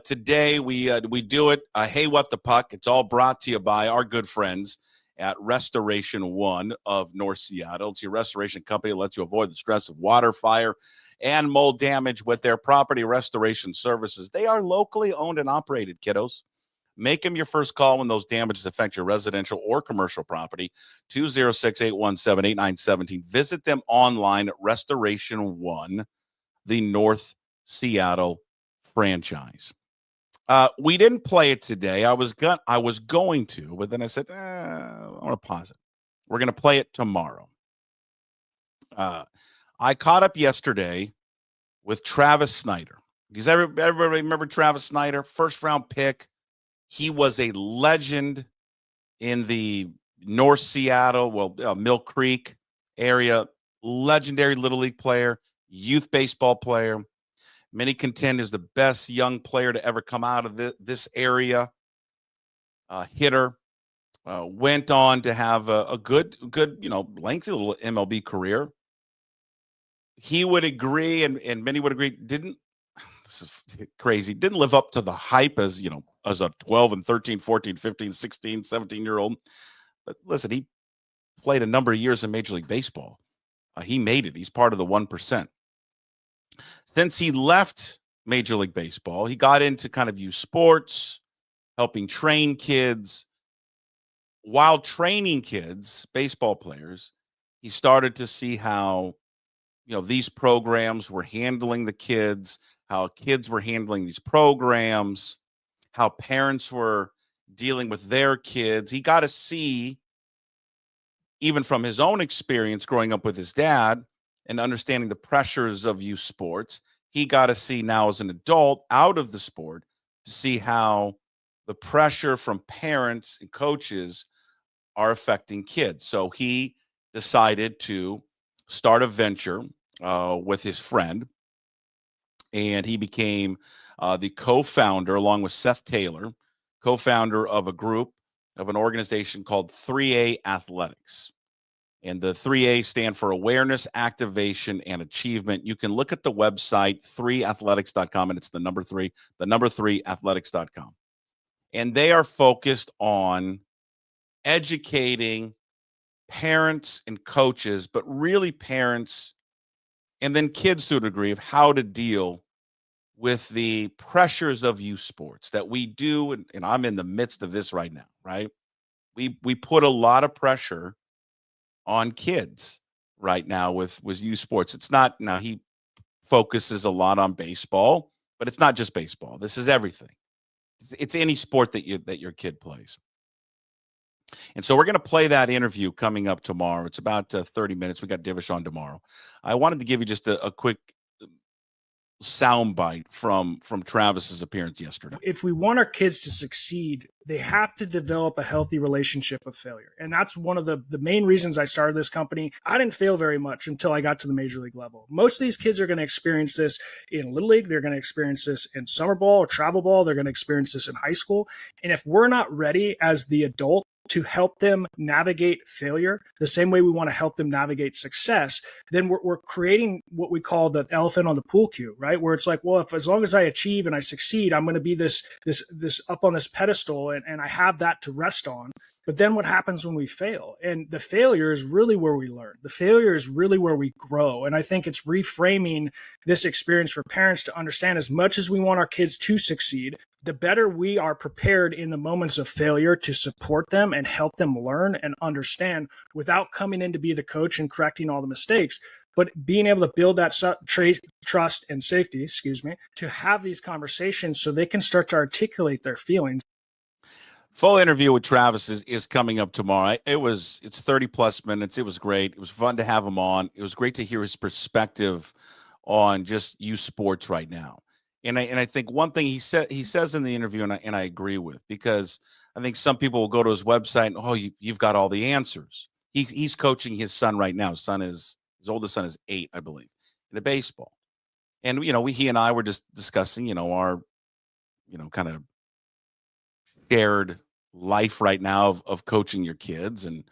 today, we do it. Hey, What the Puck? It's all brought to you by our good friends at Restoration One of North Seattle. It's your restoration company that lets you avoid the stress of water, fire, and mold damage with their property restoration services. They are locally owned and operated, kiddos. Make them your first call when those damages affect your residential or commercial property. 206-817-8917. Visit them online at Restoration One, the North Seattle franchise. We didn't play it today. I was going to, but then I said, I want to pause it. We're going to play it tomorrow. I caught up yesterday with Travis Snyder. Does everybody remember Travis Snyder? First round pick. He was a legend in the North Seattle, Mill Creek area. Legendary Little League player, youth baseball player. Many contend is the best young player to ever come out of this area. Hitter. Went on to have a good, lengthy little MLB career. He would agree, and many would agree, this is crazy, didn't live up to the hype as a 12 and 13, 14, 15, 16, 17-year-old. But listen, he played a number of years in Major League Baseball. He made it. He's part of the 1%. Since he left Major League Baseball, he got into kind of youth sports, helping train kids. While training kids, baseball players, he started to see how, these programs were handling the kids, how kids were handling these programs, how parents were dealing with their kids. He got to see, even from his own experience growing up with his dad and understanding the pressures of youth sports, he got to see now as an adult out of the sport to see how the pressure from parents and coaches are affecting kids. So he decided to start a venture with his friend, and he became the co-founder, along with Seth Taylor, co-founder of an organization called 3A Athletics. And the 3A stand for Awareness, Activation, and Achievement. You can look at the website, 3athletics.com, and it's the number 3 athletics.com. And they are focused on educating parents and coaches, but really parents and then kids to a degree, of how to deal with the pressures of youth sports that we do. And I'm in the midst of this right now, right? We put a lot of pressure on kids right now with youth sports. It's not, now he focuses a lot on baseball, but it's not just baseball. This is everything. It's any sport that your kid plays. And so we're going to play that interview coming up tomorrow. It's about 30 minutes. We got Divish on tomorrow. I wanted to give you just a quick soundbite from Travis's appearance yesterday. If we want our kids to succeed, they have to develop a healthy relationship with failure. And that's one of the main reasons I started this company. I didn't fail very much until I got to the major league level. Most of these kids are going to experience this in Little League. They're going to experience this in summer ball or travel ball. They're going to experience this in high school. And if we're not ready as the adult to help them navigate failure the same way we want to help them navigate success, then we're creating what we call the elephant on the pool cue, right? Where it's like, well, as long as I achieve and I succeed, I'm going to be this up on this pedestal and I have that to rest on. But then what happens when we fail? And the failure is really where we learn. The failure is really where we grow. And I think it's reframing this experience for parents to understand, as much as we want our kids to succeed, the better we are prepared in the moments of failure to support them and help them learn and understand without coming in to be the coach and correcting all the mistakes, but being able to build that trust and safety, to have these conversations so they can start to articulate their feelings. Full interview with Travis is coming up tomorrow. It's 30 plus minutes. It was great. It was fun to have him on. It was great to hear his perspective on just youth sports right now. And I think one thing he says in the interview, and I agree with, because I think some people will go to his website and, oh, you've got all the answers. He's coaching his son right now. His oldest son is 8, I believe, in a baseball. And, he and I were just discussing, our, kind of shared life right now of coaching your kids, and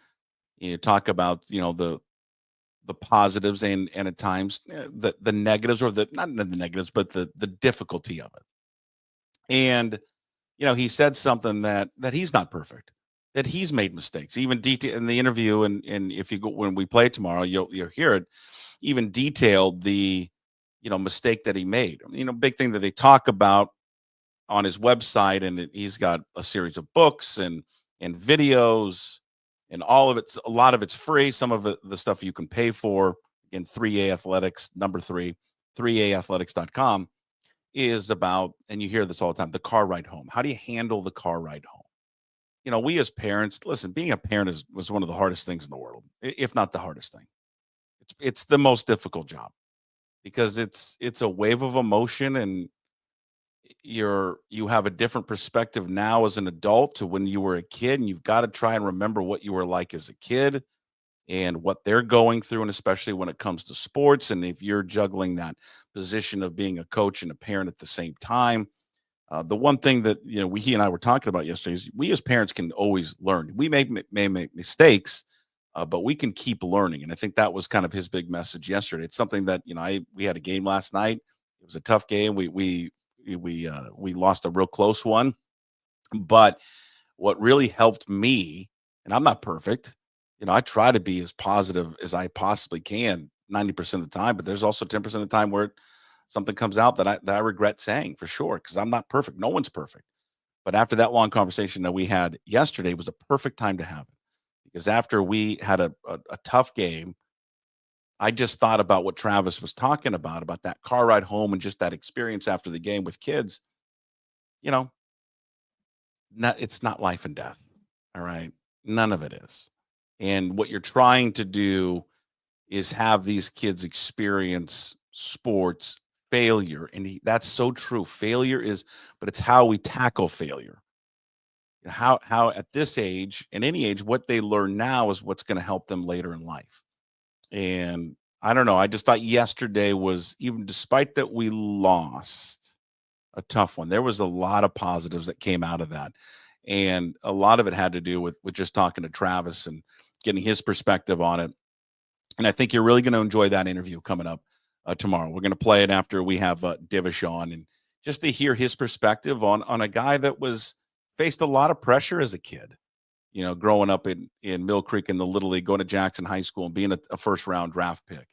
talk about the positives and at times the negatives, or not the negatives, but the difficulty of it. And he said something that he's not perfect. that he's made mistakes, even detail in the interview. And if you go, when we play tomorrow, you'll hear it, even detailed the, mistake that he made. Big thing that they talk about on his website. And he's got a series of books and videos, and all of it's, a lot of it's free. Some of it, the stuff you can pay for. Again, 3A Athletics, number 3, 3aathletics.com is about, and you hear this all the time, the car ride home. How do you handle the car ride home? We as parents, listen, being a parent was one of the hardest things in the world, if not the hardest thing. It's the most difficult job, because it's a wave of emotion, and you have a different perspective now as an adult to when you were a kid, and you've got to try and remember what you were like as a kid and what they're going through, and especially when it comes to sports. And if you're juggling that position of being a coach and a parent at the same time, the one thing that he and I were talking about yesterday is we as parents can always learn. We may make mistakes, but we can keep learning. And I think that was kind of his big message yesterday. It's something that we had a game last night. It was a tough game. We lost a real close one, but what really helped me, and I'm not perfect, I try to be as positive as I possibly can 90% of the time, but there's also 10% of the time where something comes out that I regret saying, for sure, because I'm not perfect. No one's perfect. But after that long conversation that we had yesterday, it was a perfect time to have it, because after we had a tough game, I just thought about what Travis was talking about that car ride home and just that experience after the game with kids. It's not life and death. All right. None of it is. And what you're trying to do is have these kids experience sports failure. And that's so true. Failure is, but it's how we tackle failure. How at this age and any age, what they learn now is what's going to help them later in life. And I don't know. I just thought yesterday was, even despite that we lost a tough one, there was a lot of positives that came out of that. And a lot of it had to do with just talking to Travis and getting his perspective on it. And I think you're really going to enjoy that interview coming up tomorrow. We're going to play it after we have Divish on, and just to hear his perspective on a guy that faced a lot of pressure as a kid, growing up in Mill Creek in the Little League, going to Jackson High School and being a first-round draft pick.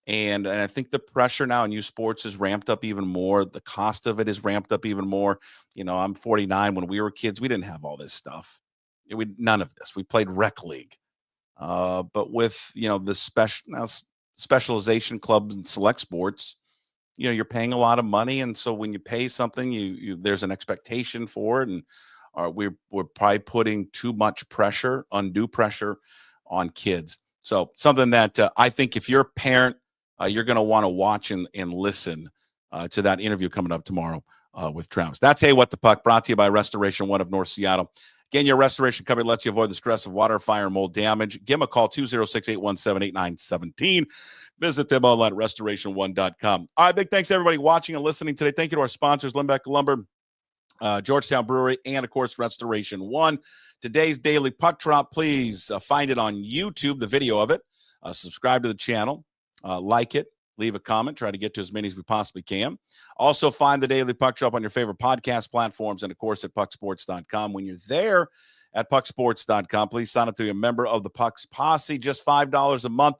And I think the pressure now in youth sports is ramped up even more. The cost of it is ramped up even more. I'm 49. When we were kids, we didn't have all this stuff. None of this. We played rec league. But with, the specialization clubs and select sports, you're paying a lot of money. And so when you pay something, there's an expectation for it. And we're probably putting too much pressure, undue pressure on kids. So something that I think if you're a parent, you're going to want to watch and listen to that interview coming up tomorrow with Travis. That's Hey, What the Puck, brought to you by Restoration One of North Seattle. Again, your restoration company lets you avoid the stress of water, fire, and mold damage. Give them a call, 206-817-8917. Visit them online at restoration1.com. All right, big thanks to everybody watching and listening today. Thank you to our sponsors, Limbeck Lumber, Georgetown Brewery, and, of course, Restoration One. Today's Daily Puck Drop, please find it on YouTube, the video of it. Subscribe to the channel, like it, leave a comment, try to get to as many as we possibly can. Also, find the Daily Puck Drop on your favorite podcast platforms and, of course, at pucksports.com. When you're there at pucksports.com, please sign up to be a member of the Pucks Posse. Just $5 a month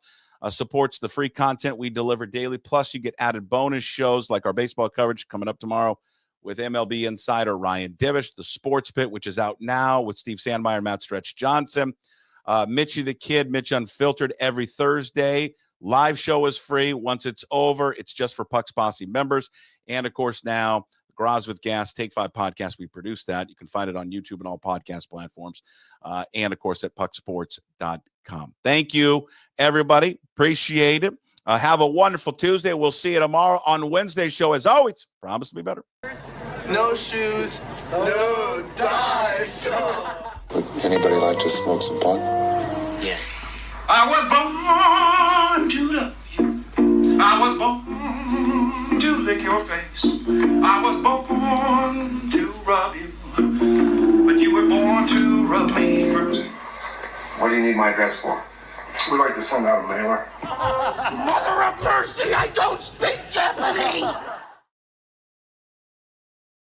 supports the free content we deliver daily. Plus, you get added bonus shows like our baseball coverage coming up tomorrow with MLB insider Ryan Divish, the Sports Pit, which is out now with Steve Sandmeyer and Matt Stretch Johnson. Mitchie the Kid, Mitch Unfiltered, every Thursday. Live show is free. Once it's over, it's just for Pucks Posse members. And, of course, now, Garage with Gas, Take 5 podcast, we produce that. You can find it on YouTube and all podcast platforms. And, of course, at pucksports.com. Thank you, everybody. Appreciate it. Have a wonderful Tuesday. We'll see you tomorrow on Wednesday's show. As always, promise to be better. No shoes, no ties. Would anybody like to smoke some pot? Yeah. I was born to love you. I was born to lick your face. I was born to rub you. But you were born to rub me first. What do you need my address for? We'd like to send out a mailer. Mother of mercy, I don't speak Japanese!